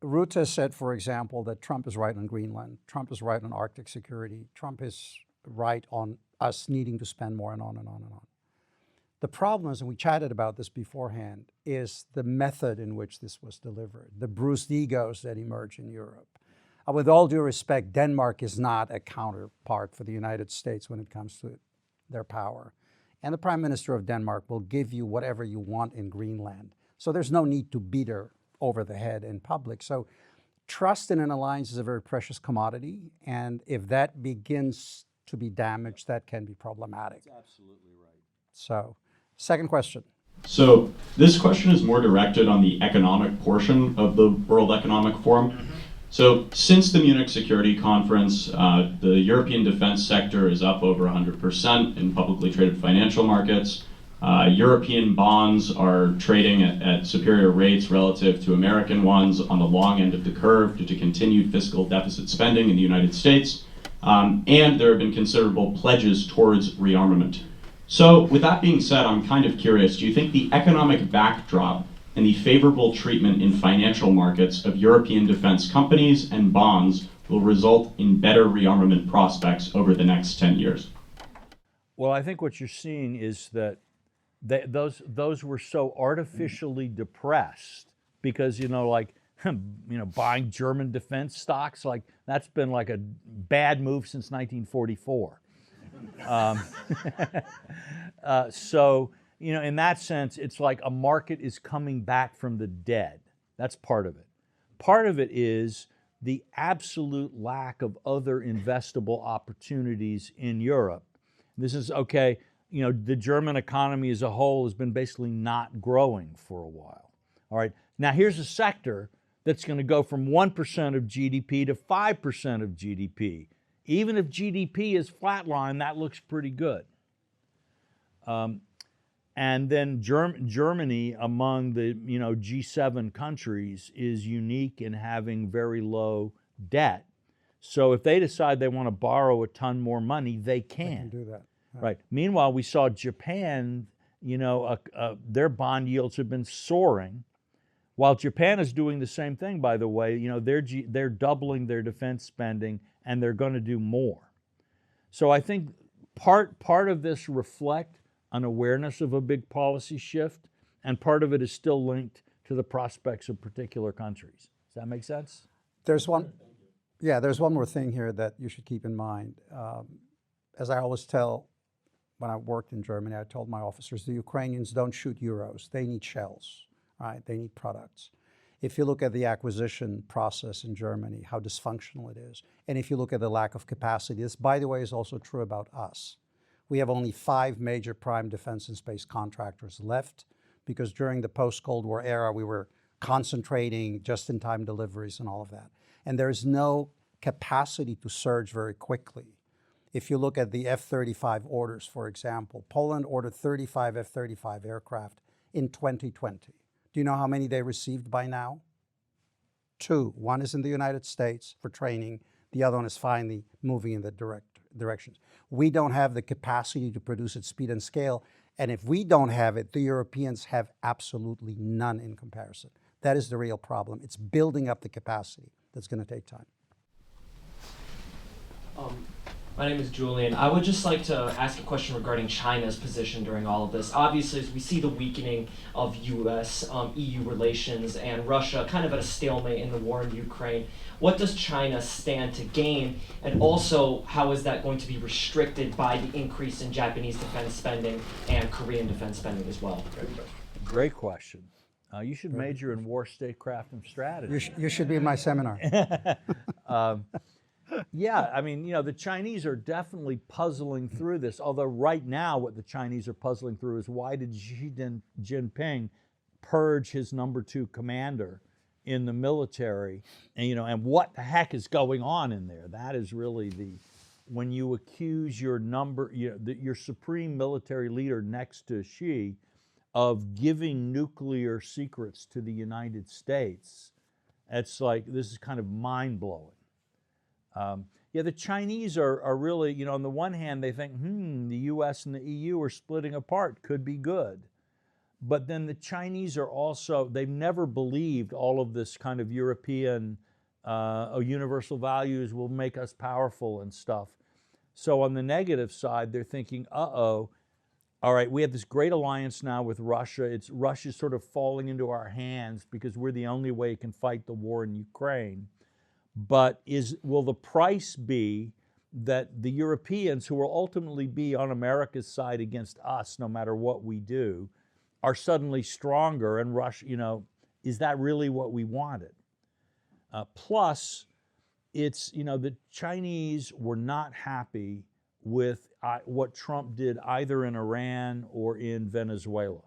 Rutte said, for example, that Trump is right on Greenland. Trump is right on Arctic security. Trump is right on us needing to spend more and on and on and on. The problem is, and we chatted about this beforehand, is the method in which this was delivered, the bruised egos that emerge in Europe. With all due respect, Denmark is not a counterpart for the United States when it comes to their power. And the Prime Minister of Denmark will give you whatever you want in Greenland. So there's no need to beat her over the head in public. So trust in an alliance is a very precious commodity. And if that begins to be damaged, that can be problematic.
That's absolutely right.
So, second question.
So this question is more directed on the economic portion of the World Economic Forum. Mm-hmm. So since the Munich Security Conference, the European defense sector is up over 100% in publicly traded financial markets. European bonds are trading at superior rates relative to American ones on the long end of the curve due to continued fiscal deficit spending in the United States. And there have been considerable pledges towards rearmament. So with that being said, I'm kind of curious, do you think the economic backdrop and the favorable treatment in financial markets of European defense companies and bonds will result in better rearmament prospects over the next 10 years?
Well, I think what you're seeing is that those were so artificially depressed because, like, buying German defense stocks, like that's been like a bad move since 1944. So, in that sense, it's like a market is coming back from the dead. That's part of it. Part of it is the absolute lack of other investable opportunities in Europe. This is okay, the German economy as a whole has been basically not growing for a while. All right, now here's a sector that's going to go from 1% of GDP to 5% of GDP. Even if GDP is flatline, that looks pretty good. And then Germany, among the G7 countries, is unique in having very low debt. So if they decide they want to borrow a ton more money, they can.
They can do that. Yeah.
Right. Meanwhile, we saw Japan, their bond yields have been soaring. While Japan is doing the same thing, by the way, they're doubling their defense spending and they're going to do more. So I think part of this reflect an awareness of a big policy shift, and part of it is still linked to the prospects of particular countries. Does that make sense?
There's one more thing here that you should keep in mind. As I always tell, when I worked in Germany, I told my officers, the Ukrainians don't shoot euros, they need shells, right? They need products. If you look at the acquisition process in Germany, how dysfunctional it is, and if you look at the lack of capacity, this, by the way, is also true about us. We have only 5 major prime defense and space contractors left because during the post-Cold War era, we were concentrating just-in-time deliveries and all of that. And there's no capacity to surge very quickly. If you look at the F-35 orders, for example, Poland ordered 35 F-35 aircraft in 2020. Do you know how many they received by now? 2. One is in the United States for training. The other one is finally moving in the directions. We don't have the capacity to produce at speed and scale. And if we don't have it, the Europeans have absolutely none in comparison. That is the real problem. It's building up the capacity that's going to take time.
My name is Julian. I would just like to ask a question regarding China's position during all of this. Obviously, as we see the weakening of U.S.-EU relations and Russia kind of at a stalemate in the war in Ukraine, what does China stand to gain? And also, how is that going to be restricted by the increase in Japanese defense spending and Korean defense spending as well?
Great question. You should major in war, statecraft, and strategy.
You should be in my seminar.
Yeah, I mean, the Chinese are definitely puzzling through this, although right now what the Chinese are puzzling through is why did Xi Jinping purge his number 2 commander in the military, and what the heck is going on in there? That is really when you accuse your supreme military leader next to Xi of giving nuclear secrets to the United States, it's like, this is kind of mind-blowing. The Chinese are really, on the one hand, they think, the U.S. and the EU are splitting apart, could be good. But then the Chinese are also, they've never believed all of this kind of European universal values will make us powerful and stuff. So on the negative side, they're thinking, all right, we have this great alliance now with Russia. Russia's sort of falling into our hands because we're the only way it can fight the war in Ukraine. But will the price be that the Europeans, who will ultimately be on America's side against us no matter what we do, are suddenly stronger, and Russia, is that really what we wanted? Plus, it's, the Chinese were not happy with what Trump did either in Iran or in Venezuela.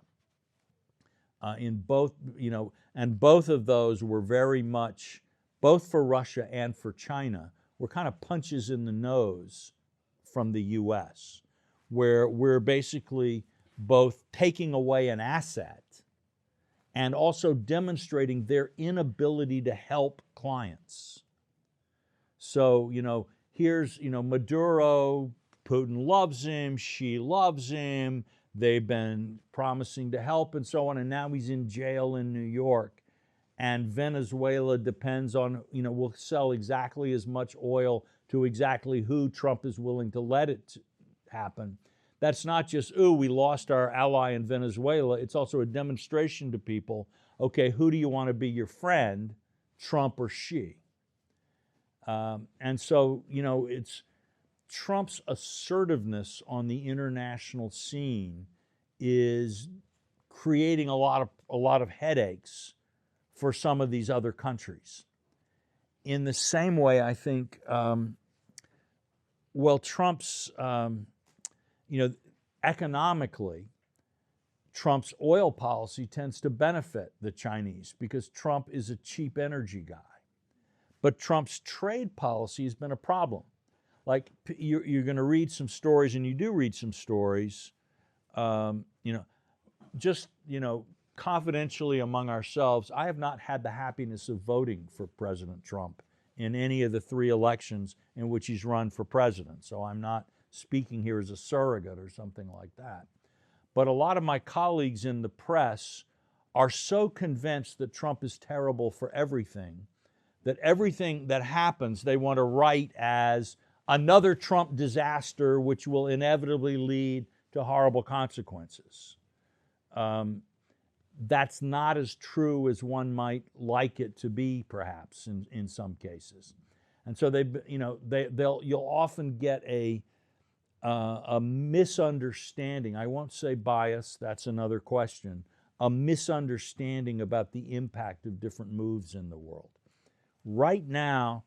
In both, and both of those were very much, both for Russia and for China, were kind of punches in the nose from the U.S., where we're basically both taking away an asset and also demonstrating their inability to help clients. So, here's, Maduro, Putin loves him, Xi loves him, they've been promising to help and so on, and now he's in jail in New York. And Venezuela depends on, will sell exactly as much oil to exactly who Trump is willing to let it happen. That's not just, ooh, we lost our ally in Venezuela. It's also a demonstration to people, okay, who do you want to be your friend, Trump or Xi? And so, it's Trump's assertiveness on the international scene is creating a lot of headaches for some of these other countries. In the same way, I think, Trump's, economically, Trump's oil policy tends to benefit the Chinese because Trump is a cheap energy guy. But Trump's trade policy has been a problem. Like, you're going to read some stories, and you do read some stories, confidentially among ourselves, I have not had the happiness of voting for President Trump in any of the 3 elections in which he's run for president. So I'm not speaking here as a surrogate or something like that. But a lot of my colleagues in the press are so convinced that Trump is terrible for everything that happens they want to write as another Trump disaster which will inevitably lead to horrible consequences. That's not as true as one might like it to be, perhaps, in some cases. And so you'll often get a misunderstanding. I won't say bias, that's another question. A misunderstanding about the impact of different moves in the world. Right now,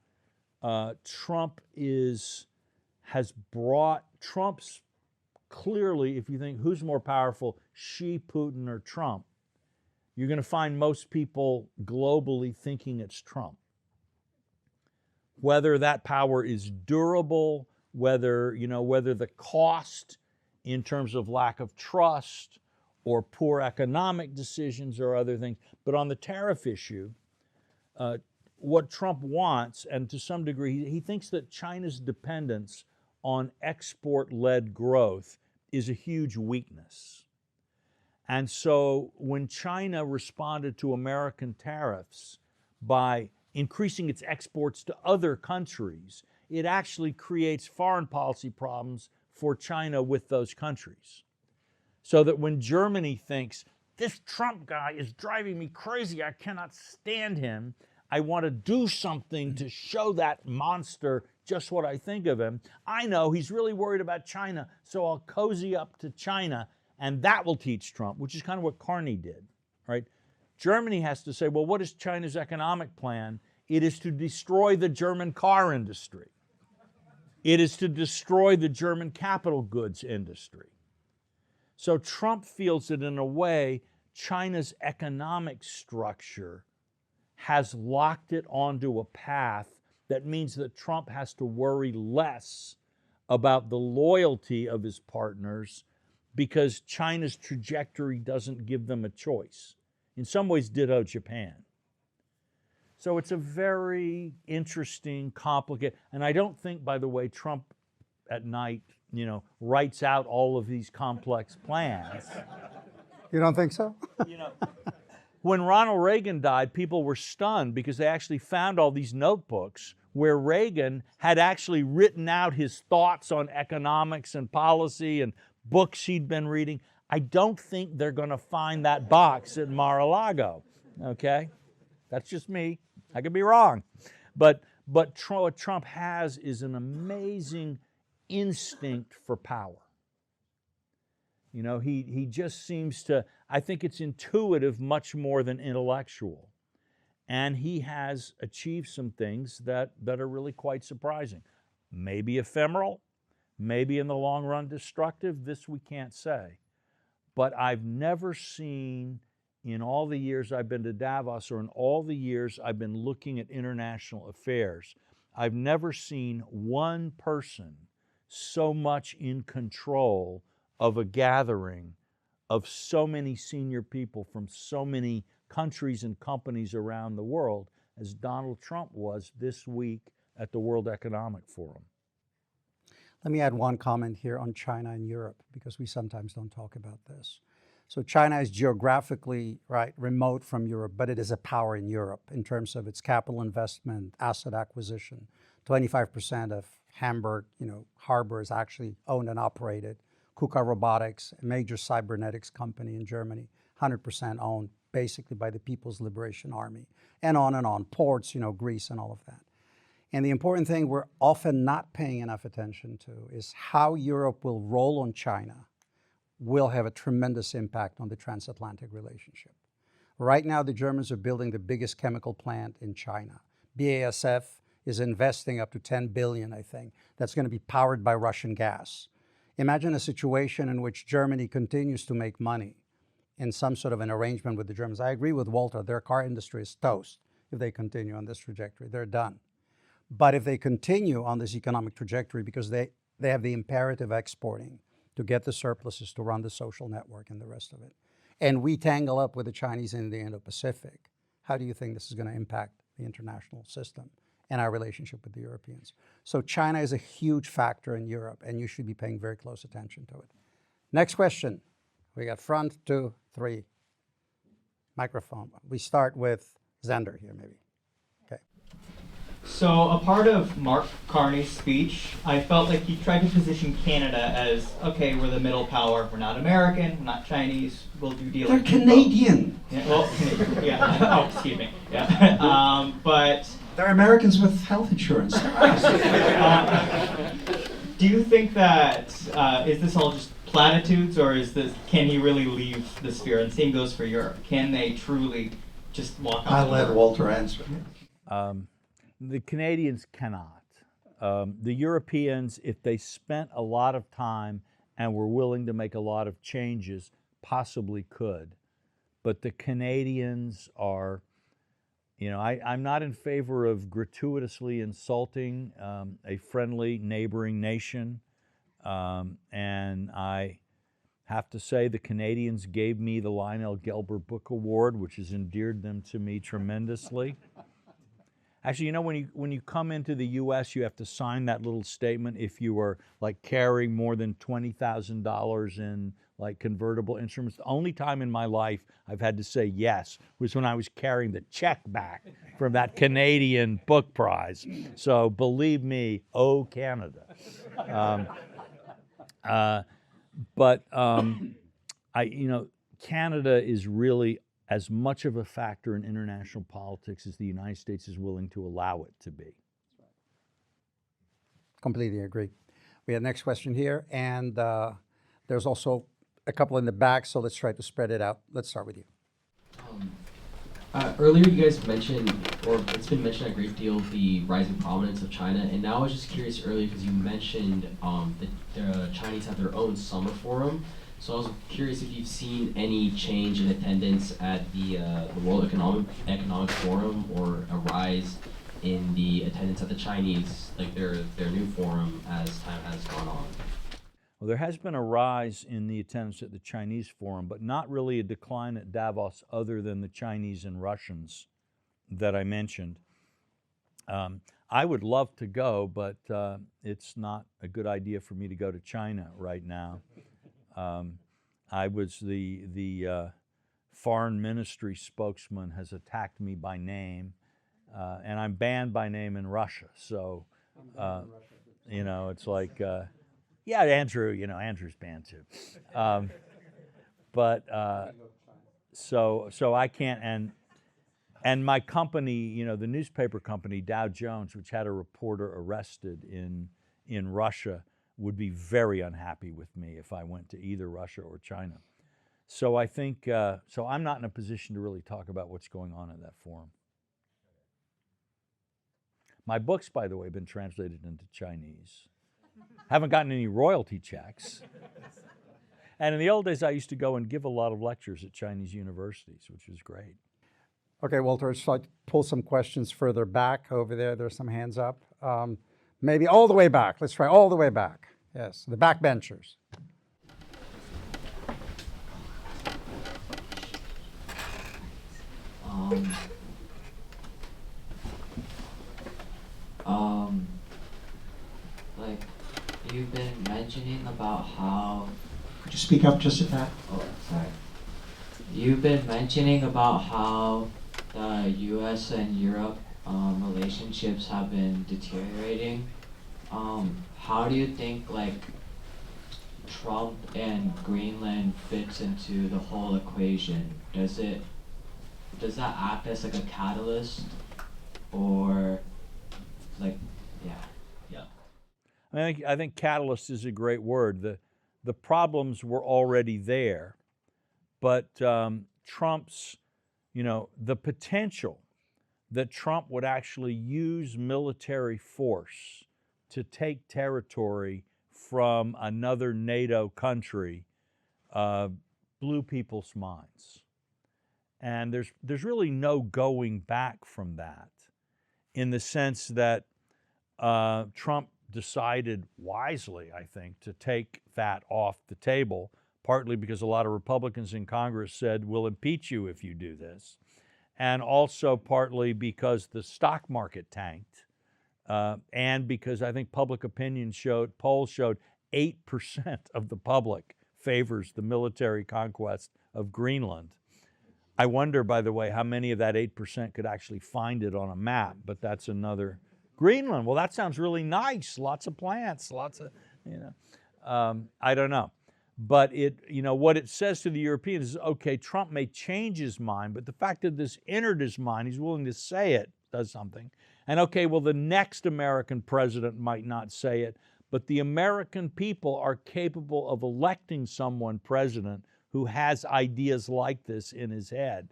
Trump's clearly, if you think who's more powerful, Xi, Putin, or Trump, you're going to find most people globally thinking it's Trump. Whether that power is durable, whether the cost in terms of lack of trust or poor economic decisions or other things. But on the tariff issue, what Trump wants, and to some degree, he thinks that China's dependence on export-led growth is a huge weakness. And so when China responded to American tariffs by increasing its exports to other countries, it actually creates foreign policy problems for China with those countries. So that when Germany thinks, this Trump guy is driving me crazy, I cannot stand him, I want to do something to show that monster just what I think of him, I know he's really worried about China, so I'll cozy up to China, and that will teach Trump, which is kind of what Carney did, right? Germany has to say, well, what is China's economic plan? It is to destroy the German car industry. It is to destroy the German capital goods industry. So Trump feels that in a way, China's economic structure has locked it onto a path that means that Trump has to worry less about the loyalty of his partners because China's trajectory doesn't give them a choice. In some ways, ditto Japan. So it's a very interesting, complicated, and I don't think, by the way, Trump at night, writes out all of these complex plans.
You don't think so?
When Ronald Reagan died, people were stunned because they actually found all these notebooks where Reagan had actually written out his thoughts on economics and policy and books he'd been reading. I don't think they're going to find that box at Mar-a-Lago, okay? That's just me. I could be wrong. But what Trump has is an amazing instinct for power. He just seems to, I think it's intuitive much more than intellectual. And he has achieved some things that are really quite surprising. Maybe ephemeral, maybe in the long run destructive, this we can't say. But I've never seen, in all the years I've been to Davos or in all the years I've been looking at international affairs, I've never seen one person so much in control of a gathering of so many senior people from so many countries and companies around the world as Donald Trump was this week at the World Economic Forum.
Let me add one comment here on China and Europe, because we sometimes don't talk about this. So China is geographically remote from Europe, but it is a power in Europe in terms of its capital investment, asset acquisition. 25% of Hamburg, harbor is actually owned and operated. KUKA Robotics, a major cybernetics company in Germany, 100% owned basically by the People's Liberation Army, and on and on. Ports, Greece and all of that. And the important thing we're often not paying enough attention to is how Europe will roll on China will have a tremendous impact on the transatlantic relationship. Right now, the Germans are building the biggest chemical plant in China. BASF is investing up to 10 billion, I think. That's going to be powered by Russian gas. Imagine a situation in which Germany continues to make money in some sort of an arrangement with the Germans. I agree with Walter, their car industry is toast if they continue on this trajectory. They're done. But if they continue on this economic trajectory, because they have the imperative exporting to get the surpluses to run the social network and the rest of it, and we tangle up with the Chinese in the Indo-Pacific, how do you think this is going to impact the international system and our relationship with the Europeans? So China is a huge factor in Europe, and you should be paying very close attention to it. Next question. We got front, 2, 3. Microphone. We start with Xander here, maybe. Okay.
So a part of Mark Carney's speech, I felt like he tried to position Canada as, okay, we're the middle power. We're not American, we're not Chinese. We'll do deals.
They're Canadian.
Yeah, well, yeah. Oh, excuse me. Yeah. But
they're Americans with health insurance.
do you think that is this all just platitudes, or can he really leave the sphere? And same goes for Europe. Can they truly just walk out?
I'll let Walter answer.
The Canadians cannot. The Europeans, if they spent a lot of time and were willing to make a lot of changes, possibly could. But the Canadians are, I'm not in favor of gratuitously insulting a friendly neighboring nation. And I have to say the Canadians gave me the Lionel Gelber Book Award, which has endeared them to me tremendously. Actually, when you come into the U.S., you have to sign that little statement if you are carrying more than $20,000 in convertible instruments. The only time in my life I've had to say yes was when I was carrying the check back from that Canadian book prize. So believe me, oh Canada. Canada is really as much of a factor in international politics as the United States is willing to allow it to be.
Completely agree. We have next question here, and there's also a couple in the back, so let's try to spread it out. Let's start with you.
Earlier you guys mentioned, or it's been mentioned a great deal, the rising prominence of China, and now I was just curious earlier because you mentioned that the Chinese have their own summer forum. So I was curious if you've seen any change in attendance at the World Economic Forum, or a rise in the attendance at the Chinese, their new forum, as time has gone on.
Well, there has been a rise in the attendance at the Chinese forum, but not really a decline at Davos other than the Chinese and Russians that I mentioned. I would love to go, but it's not a good idea for me to go to China right now. I was the foreign ministry spokesman has attacked me by name, and I'm banned by name in Russia. So, it's like, yeah, Andrew, Andrew's banned too. So I can't, and my company, the newspaper company, Dow Jones, which had a reporter arrested in Russia, would be very unhappy with me if I went to either Russia or China. So I think, I'm not in a position to really talk about what's going on at that forum. My books, by the way, have been translated into Chinese. Haven't gotten any royalty checks. And in the old days, I used to go and give a lot of lectures at Chinese universities, which was great.
Okay, Walter, let's try to pull some questions further back over there. There's some hands up. Maybe all the way back. Let's try all the way back. Yes, the backbenchers.
um, like you've been mentioning about how.
Could you speak up just a tad?
Oh, sorry. You've been mentioning about how the U.S. and Europe relationships have been deteriorating. How do you think like Trump and Greenland fits into the whole equation? Does that act as like a catalyst, or like, yeah?
I think catalyst is a great word. The problems were already there, but Trump's, the potential that Trump would actually use military force to take territory from another NATO country blew people's minds. And there's really no going back from that, in the sense that Trump decided wisely, I think, to take that off the table, partly because a lot of Republicans in Congress said, we'll impeach you if you do this, and also partly because the stock market tanked, and because I think public opinion polls showed 8% of the public favors the military conquest of Greenland. I wonder, by the way, how many of that 8% could actually find it on a map, but that's another. Greenland, well, that sounds really nice. Lots of plants, lots of, I don't know. But what it says to the Europeans is, okay, Trump may change his mind, but the fact that this entered his mind, he's willing to say it, does something. And okay, well, the next American president might not say it, but the American people are capable of electing someone president who has ideas like this in his head.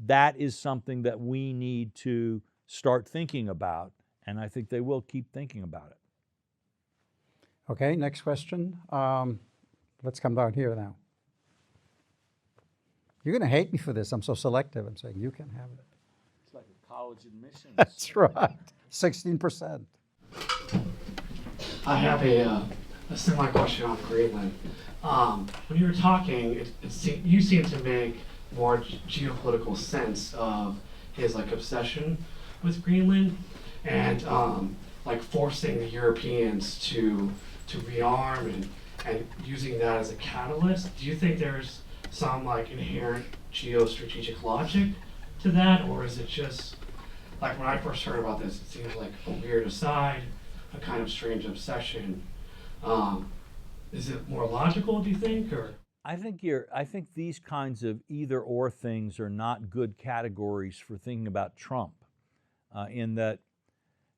That is something that we need to start thinking about, and I think they will keep thinking about it.
Okay, next question. Let's come down here now. You're going to hate me for this. I'm so selective. I'm saying you can have it.
It's like a college admissions.
That's right. 16%.
I have a similar question on Greenland. When you were talking, you seem to make more geopolitical sense of his obsession with Greenland, and like forcing the Europeans to rearm and using that as a catalyst. Do you think there's some inherent geostrategic logic to that, or is it just when I first heard about this, it seems like a weird aside, a kind of strange obsession? Is it more logical, do you think, or?
I think these kinds of either-or things are not good categories for thinking about Trump. In that,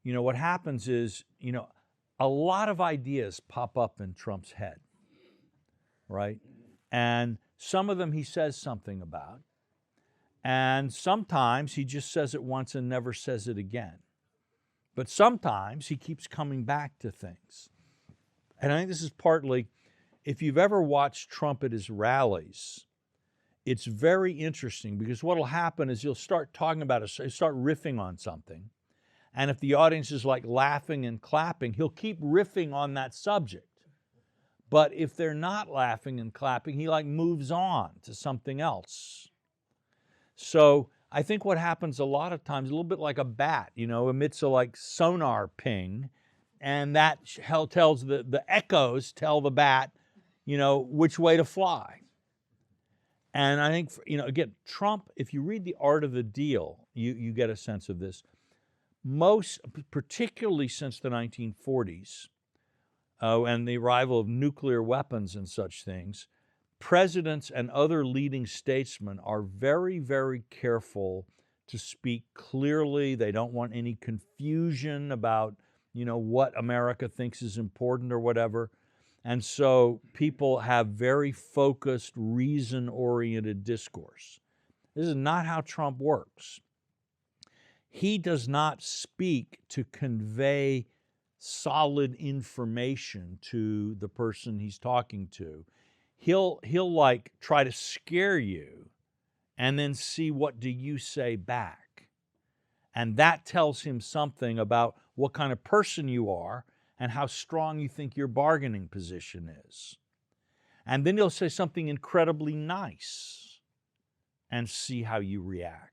what happens is, a lot of ideas pop up in Trump's head, right? And some of them he says something about, and sometimes he just says it once and never says it again. But sometimes he keeps coming back to things. And I think this is partly, if you've ever watched Trump at his rallies, it's very interesting, because what will happen is he'll start talking about it, he'll start riffing on something. And if the audience is laughing and clapping, he'll keep riffing on that subject. But if they're not laughing and clapping, he moves on to something else. So I think what happens a lot of times, a little bit like a bat, emits a sonar ping, and that tells the echoes tell the bat, which way to fly. And I think, again, Trump, if you read The Art of the Deal, you get a sense of this. Particularly since the 1940s and the arrival of nuclear weapons and such things, presidents and other leading statesmen are very, very careful to speak clearly. They don't want any confusion about, what America thinks is important or whatever. And so people have very focused, reason-oriented discourse. This is not how Trump works. He does not speak to convey solid information to the person he's talking to. He'll try to scare you and then see what do you say back. And that tells him something about what kind of person you are and how strong you think your bargaining position is. And then he'll say something incredibly nice and see how you react.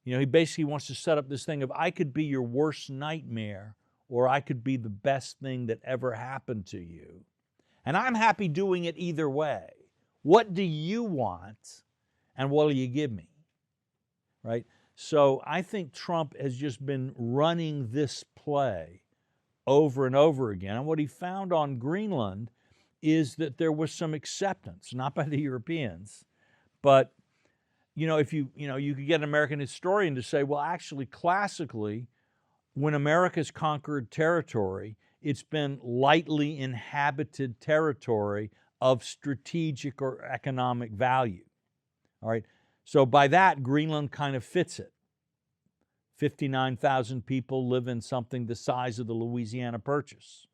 He basically wants to set up this thing of, I could be your worst nightmare, or I could be the best thing that ever happened to you. And I'm happy doing it either way. What do you want, and what will you give me? Right? So I think Trump has just been running this play over and over again. And what he found on Greenland is that there was some acceptance, not by the Europeans, but if you could get an American historian to say, well, actually, classically, when America's conquered territory, it's been lightly inhabited territory of strategic or economic value. All right. So by that, Greenland kind of fits it. 59,000 people live in something the size of the Louisiana Purchase,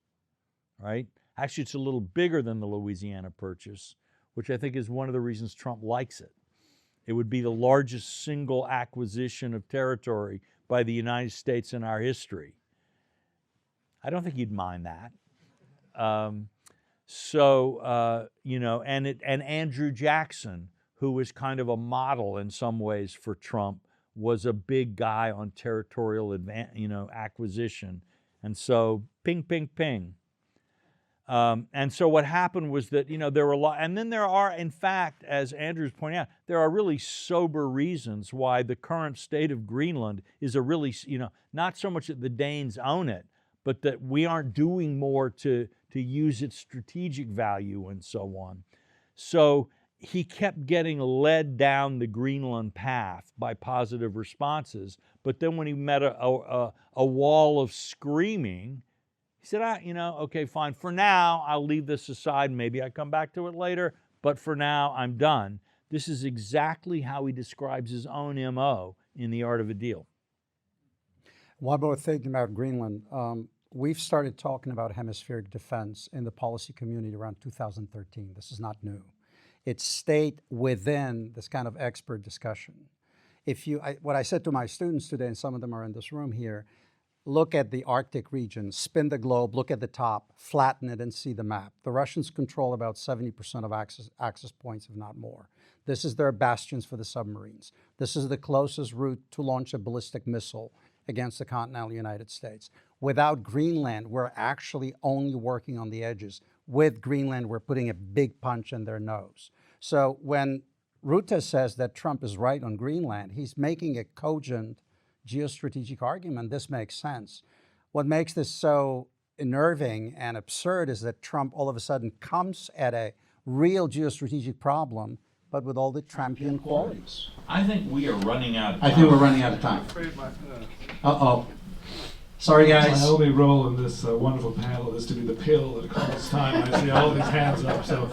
right? Actually, it's a little bigger than the Louisiana Purchase, which I think is one of the reasons Trump likes it. It would be the largest single acquisition of territory by the United States in our history. I don't think you'd mind that. And Andrew Jackson, who was kind of a model in some ways for Trump, was a big guy on territorial acquisition. And so ping, ping, ping. And so what happened was that, there were a lot, and then there are, in fact, as Andrew's pointing out, there are really sober reasons why the current state of Greenland is a really, not so much that the Danes own it, but that we aren't doing more to use its strategic value and so on. So he kept getting led down the Greenland path by positive responses, but then when he met a wall of screaming, he said, okay, fine. For now, I'll leave this aside. Maybe I come back to it later, but for now, I'm done. This is exactly how he describes his own MO in The Art of a Deal.
One more thing about Greenland. We've started talking about hemispheric defense in the policy community around 2013. This is not new. It stayed within this kind of expert discussion. What I said to my students today, and some of them are in this room here, look at the Arctic region, spin the globe, look at the top, flatten it, and see the map. The Russians control about 70% of access points, if not more. This is their bastions for the submarines. This is the closest route to launch a ballistic missile against the continental United States. Without Greenland, we're actually only working on the edges. With Greenland, we're putting a big punch in their nose. So when Rutte says that Trump is right on Greenland, he's making a cogent geostrategic argument. This makes sense. What makes this so unnerving and absurd is that Trump all of a sudden comes at a real geostrategic problem, but with all the Trumpian qualities.
I think we are running out of time.
I think we're running out of time. Uh-oh. Sorry, guys.
My only role in this wonderful panel is to be the pill that calls time. I see all these hands up, so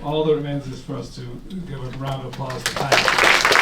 all that remains is for us to give a round of applause to Pat.